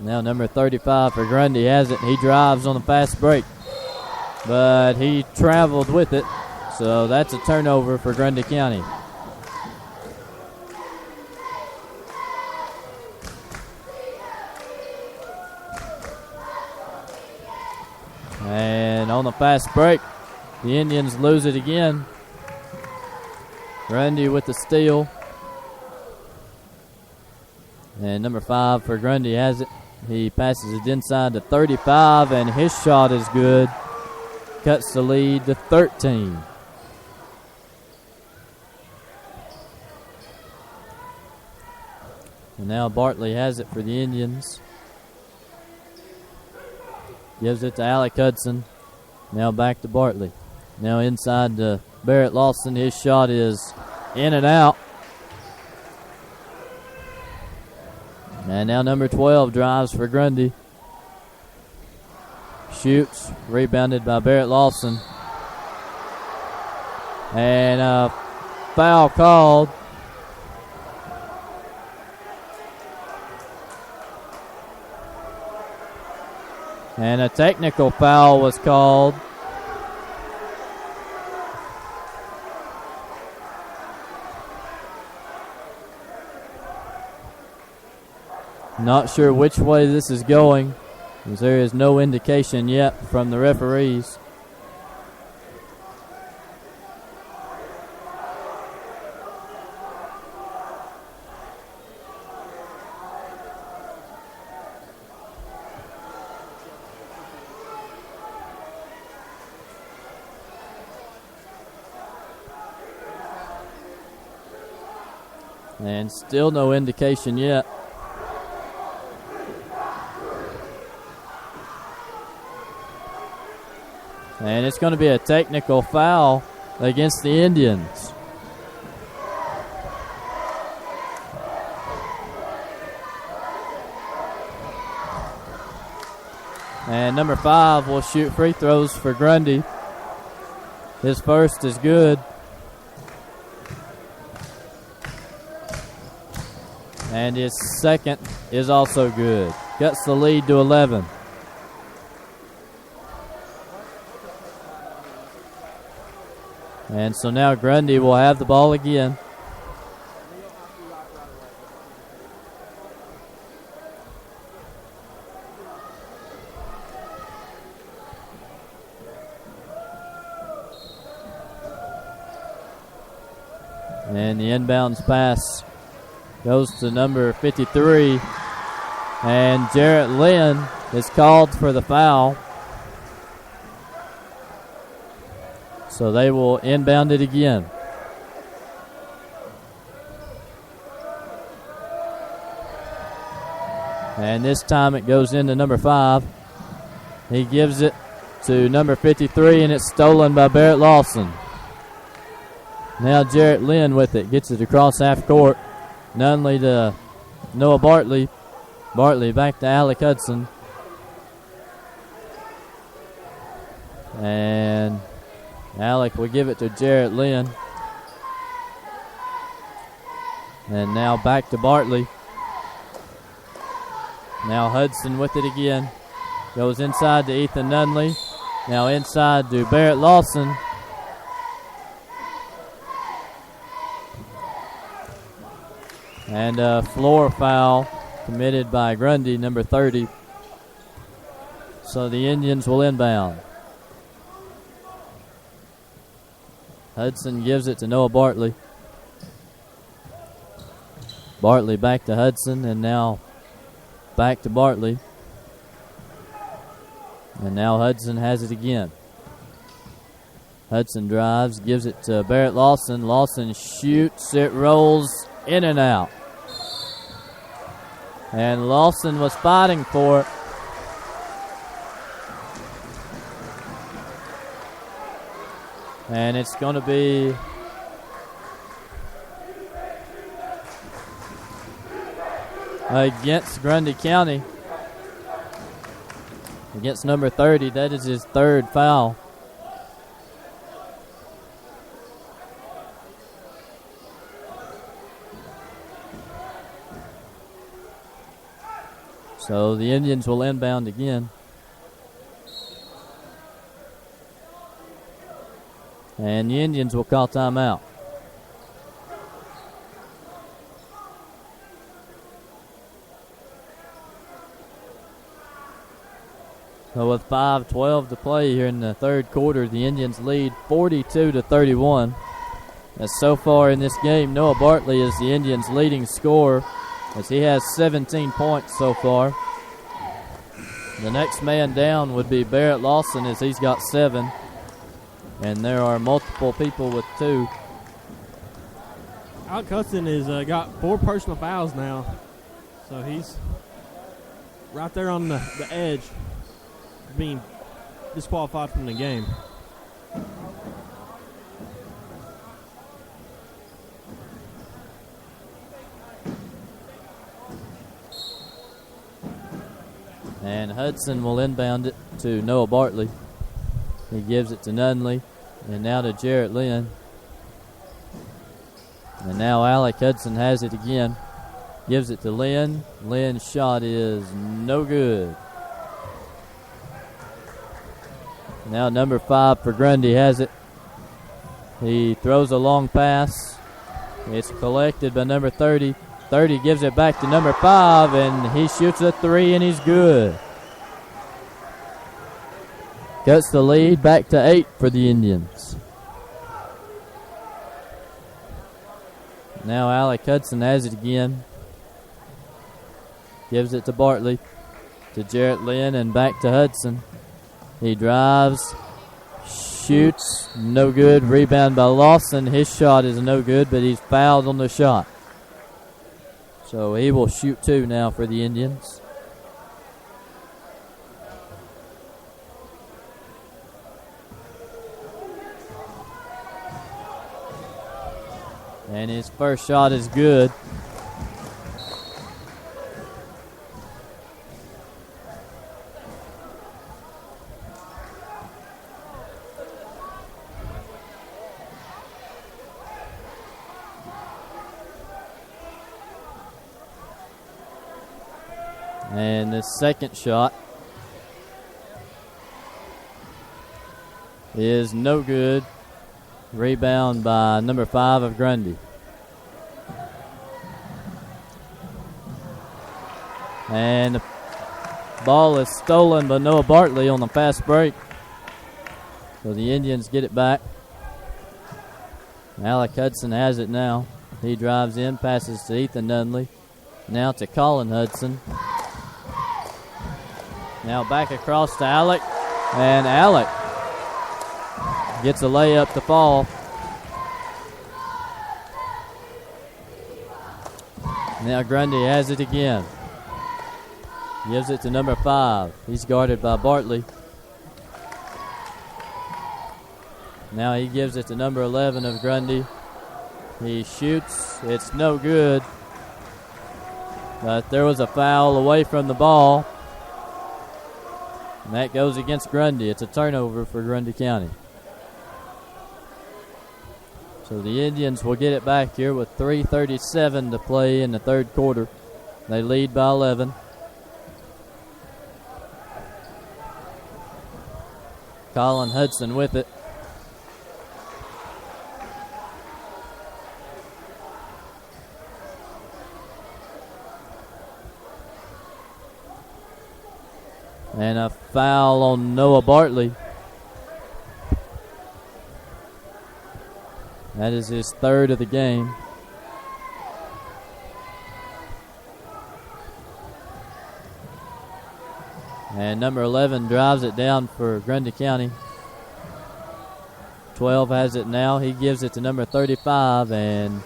[SPEAKER 4] Now number 35 for Grundy has it. He drives on the fast break, but he traveled with it, so that's a turnover for Grundy County. And on the fast break, the Indians lose it again. Grundy with the steal. And number 5 for Grundy has it. He passes it inside to 35, and his shot is good. Cuts the lead to 13. And now Bartley has it for the Indians. Gives it to Alec Hudson. Now back to Bartley. Now inside to Barrett Lawson. His shot is in and out. And now number 12 drives for Grundy. Shoots. Rebounded by Barrett Lawson. And a foul called And a technical foul was called. Not sure which way this is going, as there is no indication yet from the referees. And still no indication yet. And it's going to be a technical foul against the Indians. And number 5 will shoot free throws for Grundy. His first is good. And his second is also good. Cuts the lead to 11. And so now Grundy will have the ball again. And the inbounds pass goes to number 53. And Jarrett Lynn is called for the foul. So they will inbound it again. And this time it goes into number 5. He gives it to number 53, and it's stolen by Barrett Lawson. Now Jarrett Lynn with it. Gets it across half court. Nunley to Noah Bartley. Bartley back to Alec Hudson. And Alec will give it to Jarrett Lynn. And now back to Bartley. Now Hudson with it again. Goes inside to Ethan Nunley. Now inside to Barrett Lawson. And a floor foul committed by Grundy, number 30. So the Indians will inbound. Hudson gives it to Noah Bartley. Bartley back to Hudson, and now back to Bartley. And now Hudson has it again. Hudson drives, gives it to Barrett Lawson. Lawson shoots, it rolls in and out. And Lawson was fighting for it. And it's going to be against Grundy County. Against number 30. That is his third foul. So the Indians will inbound again. And the Indians will call timeout. So with 5:12 to play here in the third quarter, the Indians lead 42-31. As so far in this game, Noah Bartley is the Indians' leading scorer, as he has 17 points so far. The next man down would be Barrett Lawson, as he's got 7. And there are multiple people with 2.
[SPEAKER 3] Alec Hudson has got 4 personal fouls now. So he's right there on the edge of being disqualified from the game.
[SPEAKER 4] And Hudson will inbound it to Noah Bartley. He gives it to Nunley. And now to Jarrett Lynn. And now Alec Hudson has it again. Gives it to Lynn. Lynn's shot is no good. Now number 5 for Grundy has it. He throws a long pass. It's collected by number 30. 30 gives it back to number 5, and he shoots a 3, and he's good. Cuts the lead back to 8 for the Indians. Now Alec Hudson has it again. Gives it to Bartley. To Jarrett Lynn and back to Hudson. He drives. Shoots. No good. Rebound by Lawson. His shot is no good, but he's fouled on the shot. So he will shoot 2 now for the Indians. And his first shot is good. And the second shot is no good. Rebound by number 5 of Grundy. And the ball is stolen by Noah Bartley on the fast break. So the Indians get it back. Alec Hudson has it now. He drives in, passes to Ethan Nunley. Now to Colin Hudson. Now back across to Alec. And Alec gets a layup to fall. Now Grundy has it again. Gives it to number 5. He's guarded by Bartley. Now he gives it to number 11 of Grundy. He shoots. It's no good. But there was a foul away from the ball. And that goes against Grundy. It's a turnover for Grundy County. So the Indians will get it back here with 3:37 to play in the third quarter. They lead by 11. Colin Hudson with it. And a foul on Noah Bartley. That is his third of the game. And number 11 drives it down for Grundy County. 12 has it now. He gives it to number 35, and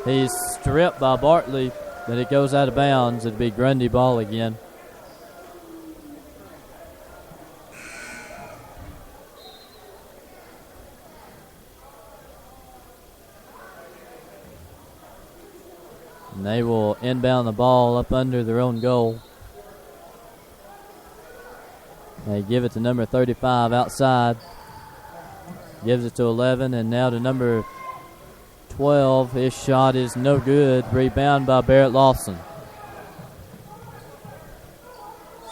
[SPEAKER 4] he's stripped by Bartley, but it goes out of bounds. It'd be Grundy ball again. And they will inbound the ball up under their own goal. They give it to number 35 outside. Gives it to 11, and now to number 12. His shot is no good. Rebound by Barrett Lawson.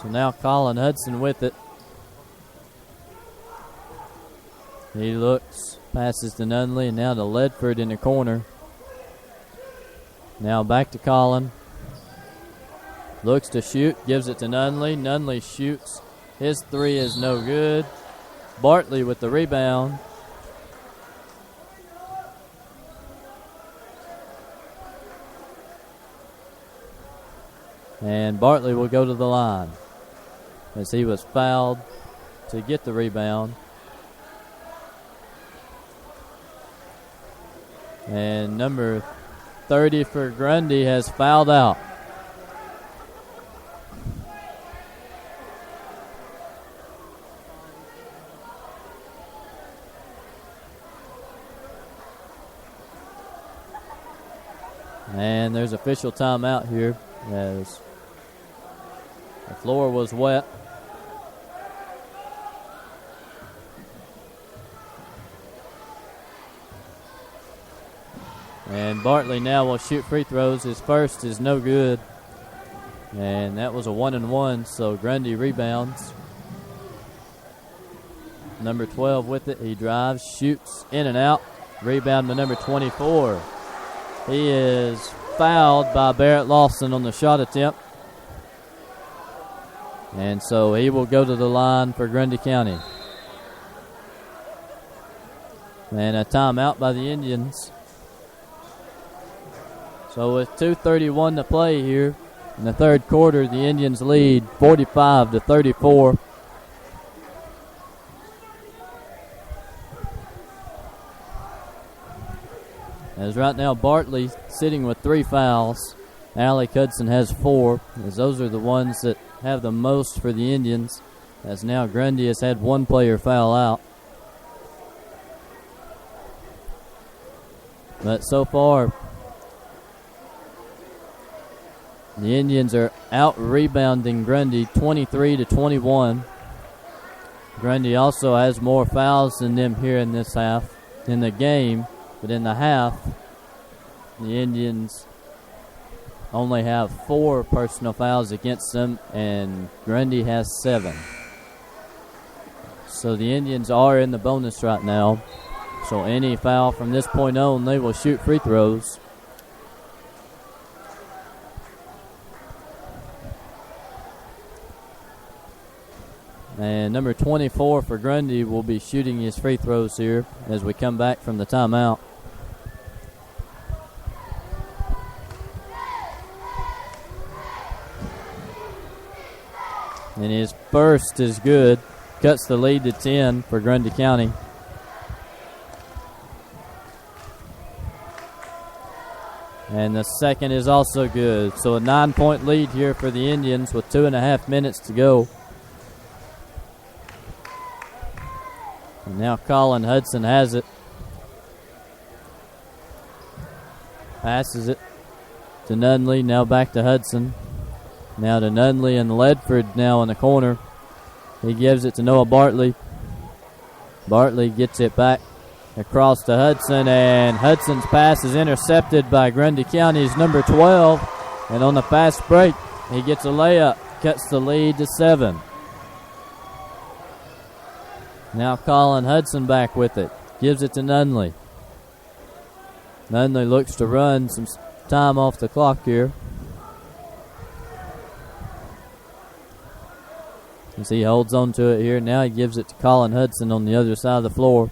[SPEAKER 4] So now Colin Hudson with it. He looks, passes to Nunley, and now to Ledford in the corner. Now back to Colin. Looks to shoot, gives it to Nunley. Nunley shoots. His 3 is no good. Bartley with the rebound. And Bartley will go to the line as he was fouled to get the rebound. And number 30 for Grundy has fouled out. And there's official timeout here as the floor was wet. And Bartley now will shoot free throws. His first is no good. And that was a 1-and-1, so Grundy rebounds. Number 12 with it. He drives, shoots, in and out. Rebound to number 24. He is fouled by Barrett Lawson on the shot attempt. And so he will go to the line for Grundy County. And a timeout by the Indians. So with 2:31 to play here in the third quarter, the Indians lead 45-34. As right now Bartley sitting with 3 fouls. Alec Hudson has 4, as those are the ones that have the most for the Indians, as now Grundy has had 1 player foul out. But so far, the Indians are out-rebounding Grundy 23-21. Grundy also has more fouls than them here in this half, in the game. But in the half, the Indians only have 4 personal fouls against them, and Grundy has 7. So the Indians are in the bonus right now. So any foul from this point on, they will shoot free throws. And number 24 for Grundy will be shooting his free throws here as we come back from the timeout. And his first is good. Cuts the lead to 10 for Grundy County. And the second is also good. So a 9-point lead here for the Indians with 2.5 minutes to go. And now Colin Hudson has it. Passes it to Nunley. Now back to Hudson. Now to Nunley and Ledford now in the corner. He gives it to Noah Bartley. Bartley gets it back across to Hudson, and Hudson's pass is intercepted by Grundy County's number 12. And on the fast break, he gets a layup, cuts the lead to 7. Now Colin Hudson back with it. Gives it to Nunley. Nunley looks to run some time off the clock here. As he holds on to it here. Now he gives it to Colin Hudson on the other side of the floor.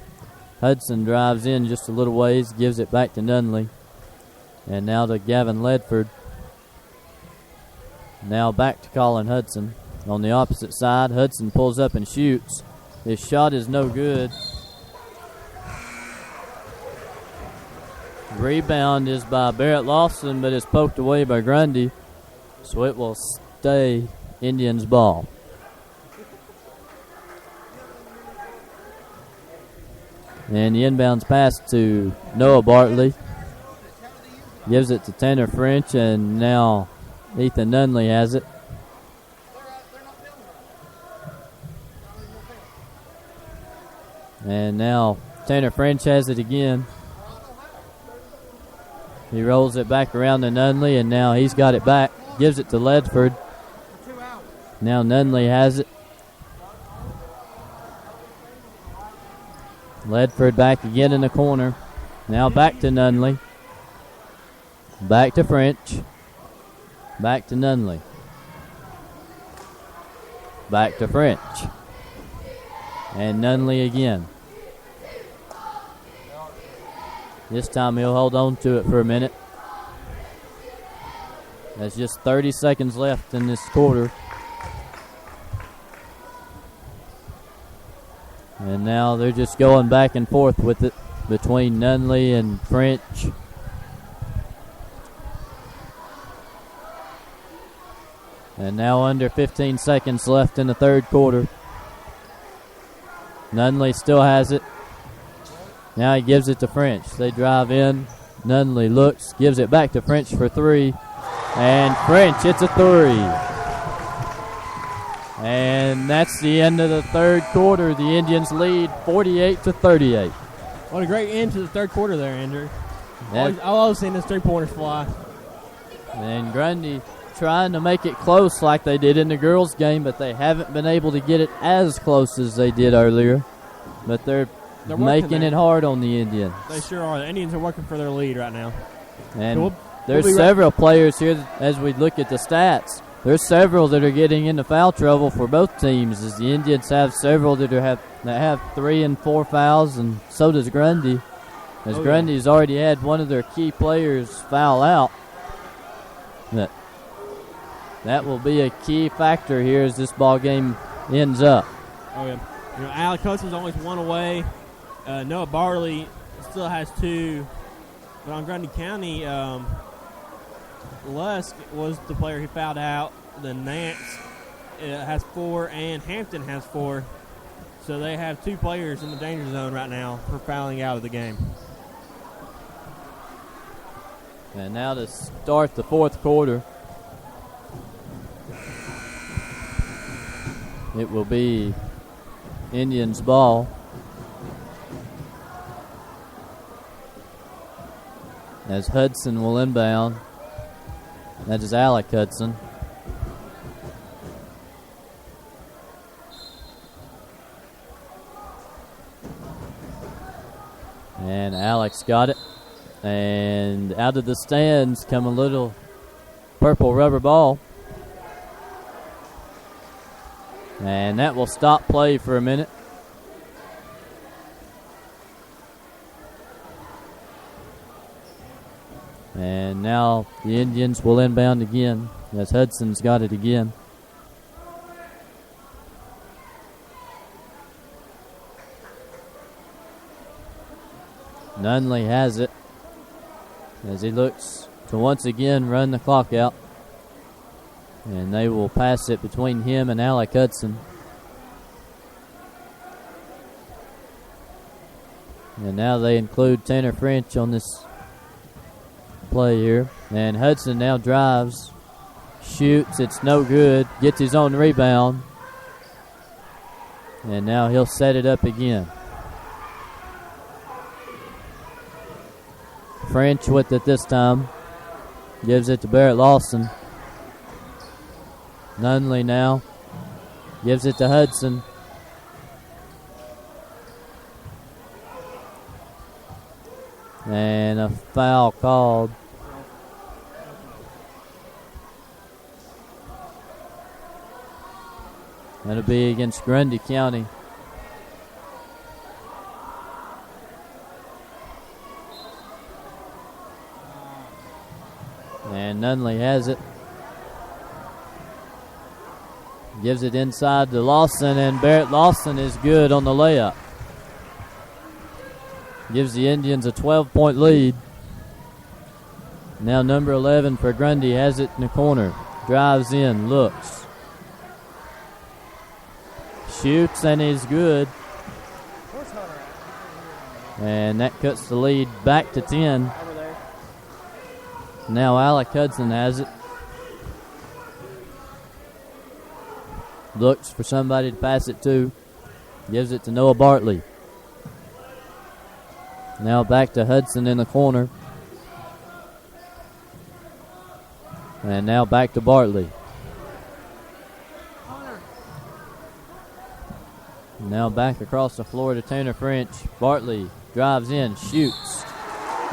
[SPEAKER 4] Hudson drives in just a little ways, gives it back to Nunley. And now to Gavin Ledford. Now back to Colin Hudson. On the opposite side, Hudson pulls up and shoots. His shot is no good. Rebound is by Barrett Lawson, but is poked away by Grundy. So it will stay Indians ball. And the inbounds pass to Noah Bartley. Gives it to Tanner French, and now Ethan Nunley has it. And now Tanner French has it again. He rolls it back around to Nunley, and now he's got it back. Gives it to Ledford. Now Nunley has it. Ledford back again in the corner. Now back to Nunley. Back to French. Back to Nunley. Back to French. And Nunley again. This time he'll hold on to it for a minute. There's just 30 seconds left in this quarter. And now they're just going back and forth with it between Nunley and French. And now under 15 seconds left in the third quarter. Nunley still has it. Now he gives it to French. They drive in. Nunley looks, gives it back to French for 3. And French hits a 3. And that's the end of the third quarter. The Indians lead 48-38.
[SPEAKER 3] What a great end to the third quarter there, Andrew.
[SPEAKER 4] That,
[SPEAKER 3] I've always seen those 3-pointers fly.
[SPEAKER 4] And Grundy trying to make it close like they did in the girls' game, but they haven't been able to get it as close as they did earlier. but they're
[SPEAKER 3] working
[SPEAKER 4] making
[SPEAKER 3] there.
[SPEAKER 4] it hard on the Indians.
[SPEAKER 3] They sure are. The Indians are working for their lead right now.
[SPEAKER 4] And
[SPEAKER 3] So
[SPEAKER 4] there's
[SPEAKER 3] we'll be
[SPEAKER 4] several players here, as we look at the stats. There's several that are getting into foul trouble for both teams, as the Indians have several that have 3 and 4 fouls, and so does Grundy. As Grundy's already had one of their key players foul out. But that will be a key factor here as this ball game ends up.
[SPEAKER 3] Oh, yeah. Alec Hudson's always one away. Noah Barley still has 2. But on Grundy County, Lusk was the player who fouled out. Then Nance has 4, and Hampton has 4. So they have 2 players in the danger zone right now for fouling out of the game.
[SPEAKER 4] And now to start the fourth quarter, it will be Indians ball. As Hudson will inbound. That is Alec Hudson. And Alex got it. And out of the stands come a little purple rubber ball. And that will stop play for a minute. And now the Indians will inbound again as Hudson's got it again. Nunley has it as he looks to once again run the clock out. And they will pass it between him and Alec Hudson. And now they include Tanner French on this play here. And Hudson now drives, shoots, it's no good, gets his own rebound. And now he'll set it up again. French with it this time. Gives it to Barrett Lawson. Nunley now gives it to Hudson. And a foul called. That'll be against Grundy County. And Nunley has it. Gives it inside to Lawson, and Barrett Lawson is good on the layup. Gives the Indians a 12-point lead. Now number 11 for Grundy has it in the corner. Drives in, looks. Shoots and is good. And that cuts the lead back to 10. Now Alec Hudson has it. Looks for somebody to pass it to. Gives it to Noah Bartley. Now back to Hudson in the corner. And now back to Bartley. Now back across the floor to Tanner French. Bartley drives in, shoots,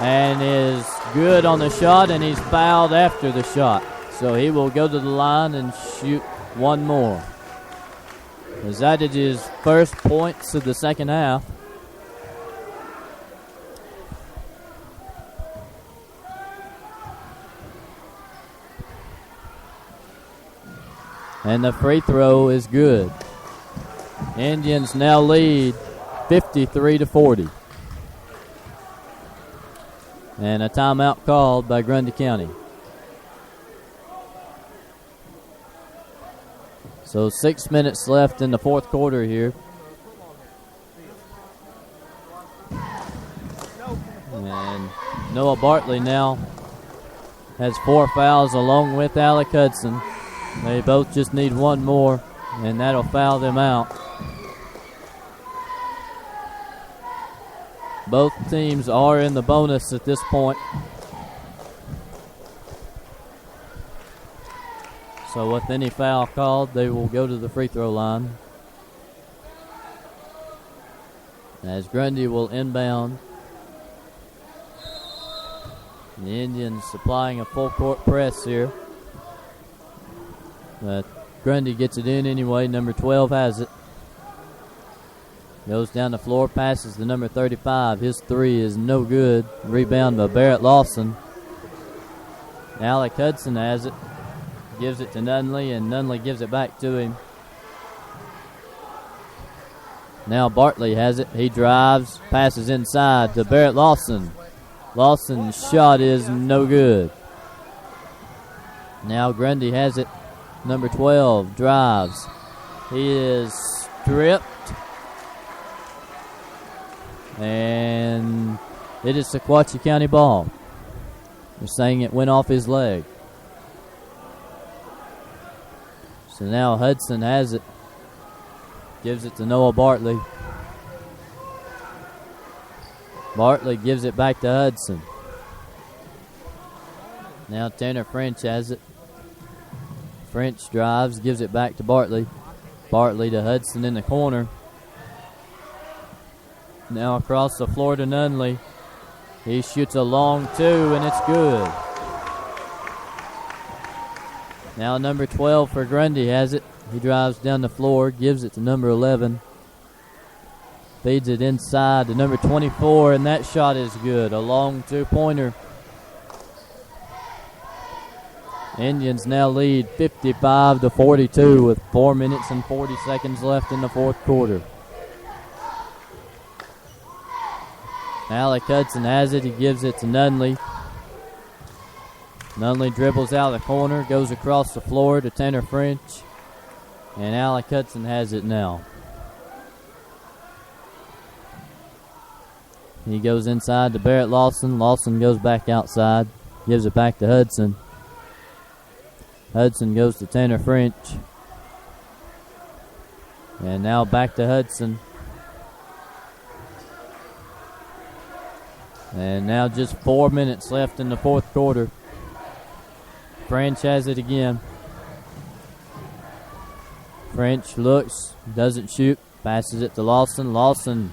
[SPEAKER 4] and is good on the shot, and he's fouled after the shot. So he will go to the line and shoot one more. As that is his first points of the second half. And the free throw is good. Indians now lead 53-40. And a timeout called by Grundy County. So 6 minutes left in the fourth quarter here. And Noah Bartley now has 4 fouls along with Alec Hudson. They both just need one more, and that'll foul them out. Both teams are in the bonus at this point. So with any foul called, they will go to the free throw line. as Grundy will inbound. The Indians supplying a full court press here. But Grundy gets it in anyway. Number 12 has it. Goes down the floor, passes to number 35. His three is no good. Rebound by Barrett Lawson. Alec Hudson has it. Gives it to Nunley, and Nunley gives it back to him. Now Bartley has it. He drives, passes inside to Barrett Lawson. Lawson's shot is no good. Now Grundy has it. Number 12 drives. He is stripped. And it is Sequatchie County ball. They're saying it went off his leg. So now Hudson has it. Gives it to Noah Bartley. Bartley gives it back to Hudson. Now Tanner French has it. French drives, gives it back to Bartley. Bartley to Hudson in the corner. Now across the floor to Nunley. He shoots a long two, and it's good. Now number 12 for Grundy has it. He drives down the floor, gives it to number 11. Feeds it inside to number 24, and that shot is good. A long two-pointer. Indians now lead 55-42 with 4 minutes and 40 seconds left in the fourth quarter. Alec Hudson has it. He gives it to Nunley. Nunley dribbles out of the corner, goes across the floor to Tanner French. And Alec Hudson has it now. He goes inside to Barrett Lawson. Lawson goes back outside. Gives it back to Hudson. Hudson goes to Tanner French. And now back to Hudson. And now just 4 minutes left in the fourth quarter. French has it again. French looks, doesn't shoot, passes it to Lawson. Lawson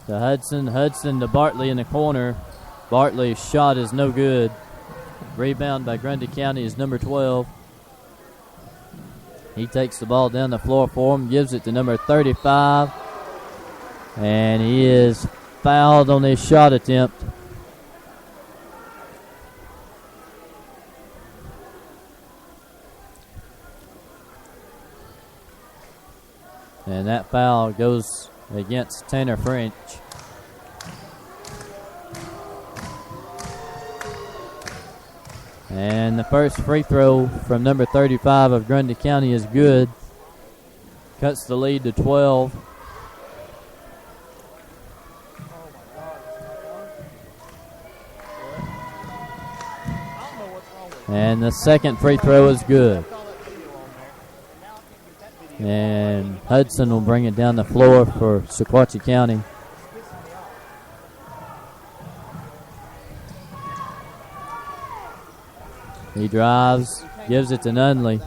[SPEAKER 4] to Hudson. Hudson to Bartley in the corner. Bartley's shot is no good. Rebound by Grundy County is number 12. He takes the ball down the floor for him, gives it to number 35. And he is fouled on his shot attempt. And that foul goes against Tanner French. And the first free throw from number 35 of Grundy County is good. Cuts the lead to 12. And the second free throw is good. And Hudson will bring it down the floor for Sequatchie County. He drives, gives it to Nunley.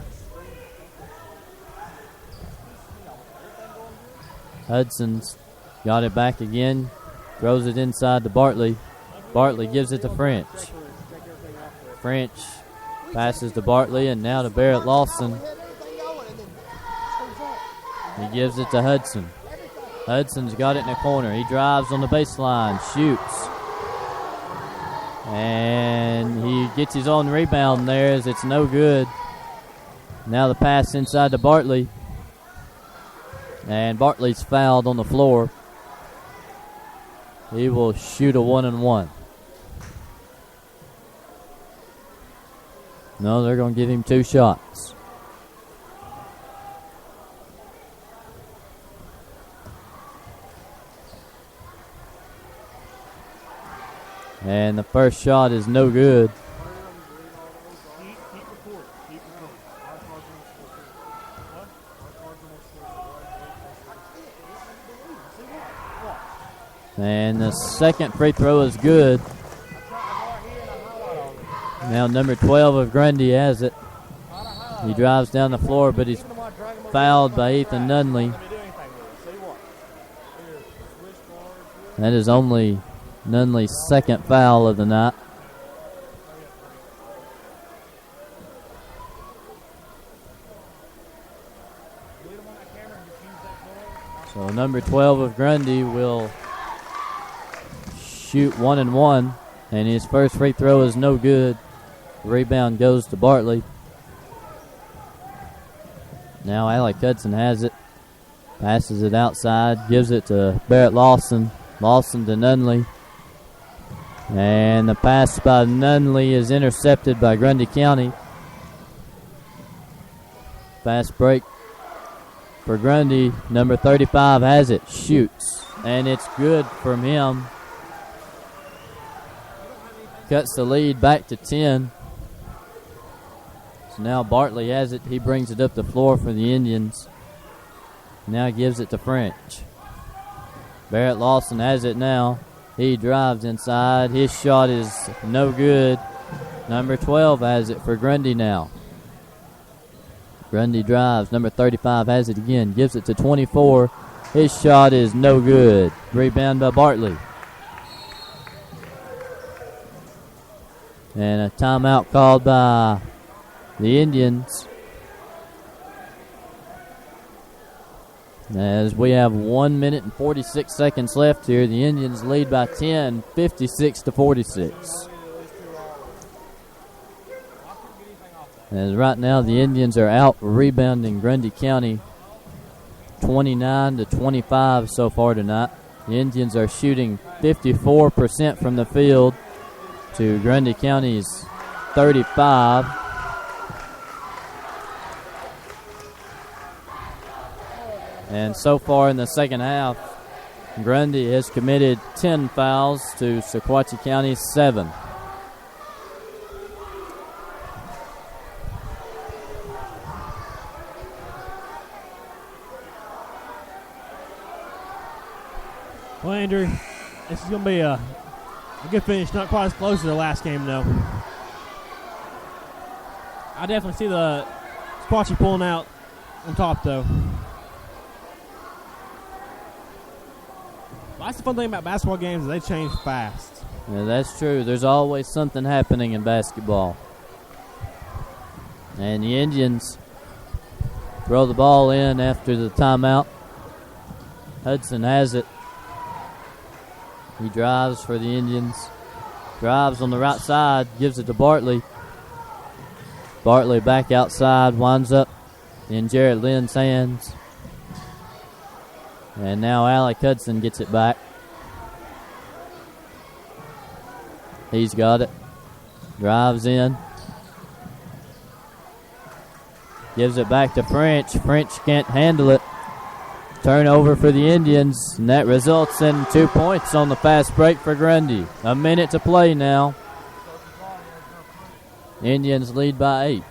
[SPEAKER 4] Hudson's got it back again, throws it inside to Bartley. Bartley gives it to French. French passes to Bartley and now to Barrett Lawson. He gives it to Hudson. Hudson's got it in the corner. He drives on the baseline, shoots. And he gets his own rebound there as it's no good. Now the pass inside to Bartley. And Bartley's fouled on the floor. He will shoot a 1-and-1. No, they're going to give him 2 shots. And the first shot is no good. And the second free throw is good. Now number 12 of Grundy has it. He drives down the floor, but he's fouled by Ethan Nunley. That is only Nunley's second foul of the night. So number 12 of Grundy will shoot 1-1, and his first free throw is no good. Rebound goes to Bartley. Now Alec Hudson has it. Passes it outside, gives it to Barrett Lawson. Lawson to Nunley. And the pass by Nunley is intercepted by Grundy County. Fast break for Grundy. Number 35 has it, shoots, and it's good from him. Cuts the lead back to 10. So now Bartley has it. He brings it up the floor for the Indians. Now gives it to French. Barrett Lawson has it now. He drives inside. His shot is no good. Number 12 has it for Grundy now. Grundy drives. Number 35 has it again. Gives it to 24. His shot is no good. Rebound by Bartley. And a timeout called by the Indians. As we have 1 minute and 46 seconds left here, the Indians lead by 10, 56-46. As right now the Indians are out rebounding Grundy County 29-25 so far tonight. The Indians are shooting 54% from the field to Grundy County's 35. And so far in the second half, Grundy has committed 10 fouls to Sequatchie County's 7.
[SPEAKER 3] Well, Andrew, this is going to be a good finish. Not quite as close as the last game, though. I definitely see the Sequatchie pulling out on top, though. Well, that's the fun thing about basketball games is they change fast.
[SPEAKER 4] Yeah, that's true. There's always something happening in basketball. And the Indians throw the ball in after the timeout. Hudson has it. He drives for the Indians. Drives on the right side, gives it to Bartley. Bartley back outside, winds up in Jarrett Lynn's hands. And now Alec Hudson gets it back. He's got it. Drives in. Gives it back to French. French can't handle it. Turnover for the Indians, and that results in 2 points on the fast break for Grundy. A minute to play now. Indians lead by 8.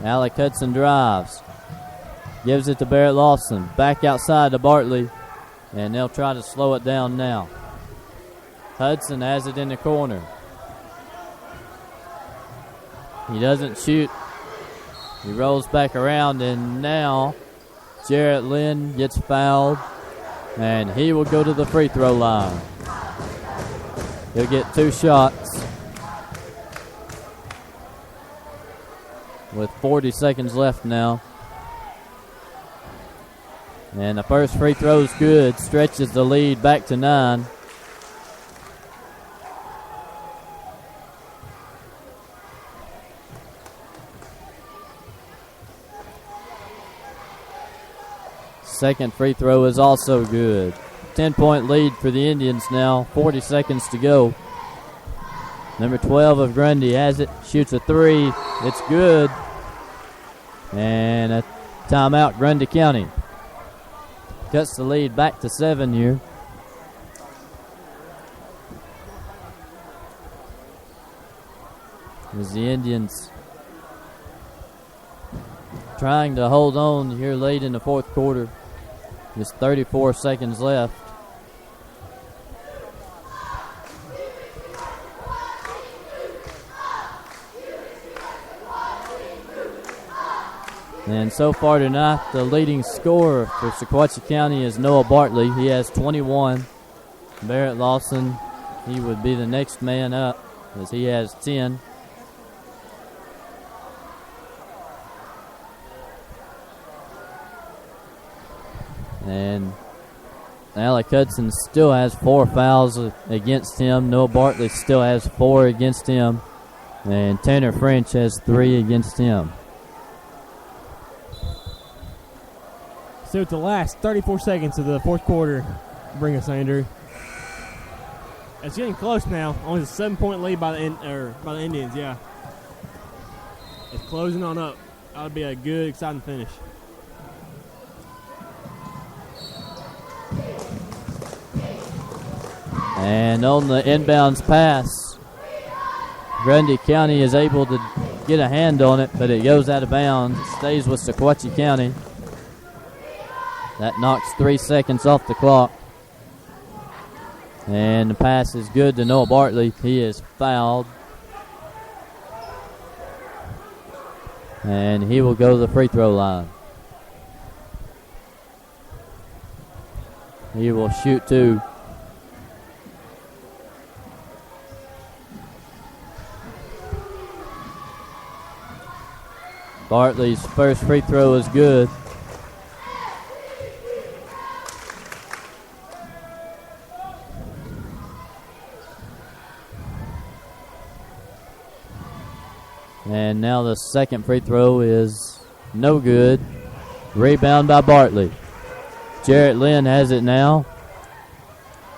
[SPEAKER 4] Alec Hudson drives. Gives it to Barrett Lawson. Back outside to Bartley. And they'll try to slow it down now. Hudson has it in the corner. He doesn't shoot. He rolls back around, and now Jarrett Lynn gets fouled, and he will go to the free throw line. He'll get 2 shots with 40 seconds left now. And the first free throw is good, stretches the lead back to 9. Second free throw is also good. 10-point lead for the Indians now. 40 seconds to go. Number 12 of Grundy has it. Shoots a 3. It's good. And a timeout, Grundy County. Cuts the lead back to 7 here. As the Indians trying to hold on here late in the fourth quarter. Just 34 seconds left. And so far tonight, the leading scorer for Sequatchie County is Noah Bartley. He has 21. Barrett Lawson, he would be the next man up as he has 10. And Alec Hudson still has 4 fouls against him. Noah Bartley still has 4 against him. And Tanner French has 3 against him.
[SPEAKER 3] So it's the last 34 seconds of the fourth quarter bring us, Andrew. It's getting close now. Only a 7-point lead by the Indians, yeah. It's closing on up. That would be a good, exciting finish.
[SPEAKER 4] And on the inbounds pass, Grundy County is able to get a hand on it, but it goes out of bounds. It stays with Sequatchie County. That knocks 3 seconds off the clock. And the pass is good to Noah Bartley. He is fouled. And he will go to the free throw line. He will shoot 2. Bartley's first free throw is good. And now the second free throw is no good. Rebound by Bartley. Jarrett Lynn has it now.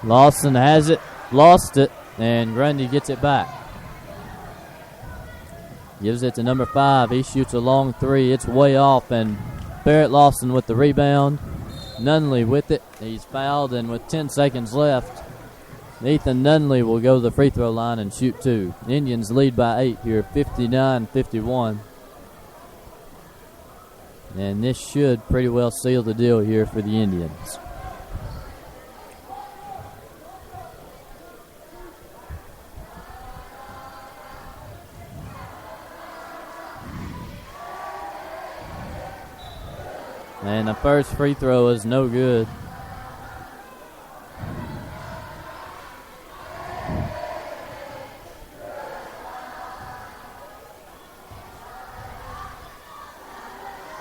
[SPEAKER 4] Lawson has it, lost it, and Grundy gets it back. Gives it to number 5. He shoots a long 3. It's way off, and Barrett Lawson with the rebound. Nunley with it. He's fouled, and with 10 seconds left, Ethan Nunley will go to the free throw line and shoot 2. Indians lead by 8 here, 59-51. And this should pretty well seal the deal here for the Indians. And the first free throw is no good.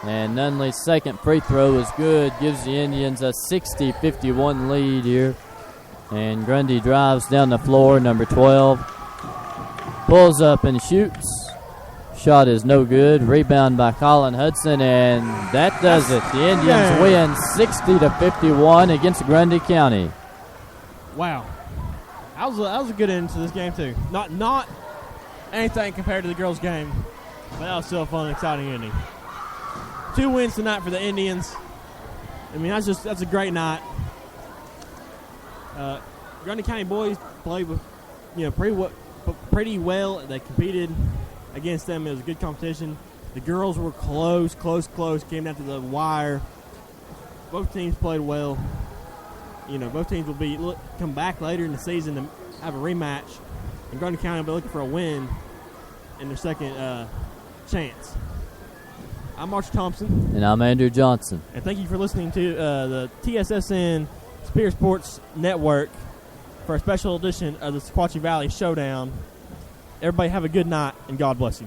[SPEAKER 4] And Nunley's second free throw is good. Gives the Indians a 60-51 lead here. And Grundy drives down the floor, number 12. Pulls up and shoots. Shot is no good. Rebound by Colin Hudson, and that does it. The Indians win 60-51 against Grundy County.
[SPEAKER 3] Wow. That was a good end to this game, too. Not anything compared to the girls' game, but that was still a fun, exciting ending. 2 wins tonight for the Indians. I mean, that's a great night. Grundy County boys played with, pretty well. They competed against them. It was a good competition. The girls were close. Came down to the wire. Both teams played well. Both teams will come back later in the season to have a rematch, and Grundy County will be looking for a win in their second chance. I'm Marshall Thompson.
[SPEAKER 4] And I'm Andrew Johnson.
[SPEAKER 3] And thank you for listening to the TSSN Spear Sports Network for a special edition of the Sequatchie Valley Showdown. Everybody have a good night, and God bless you.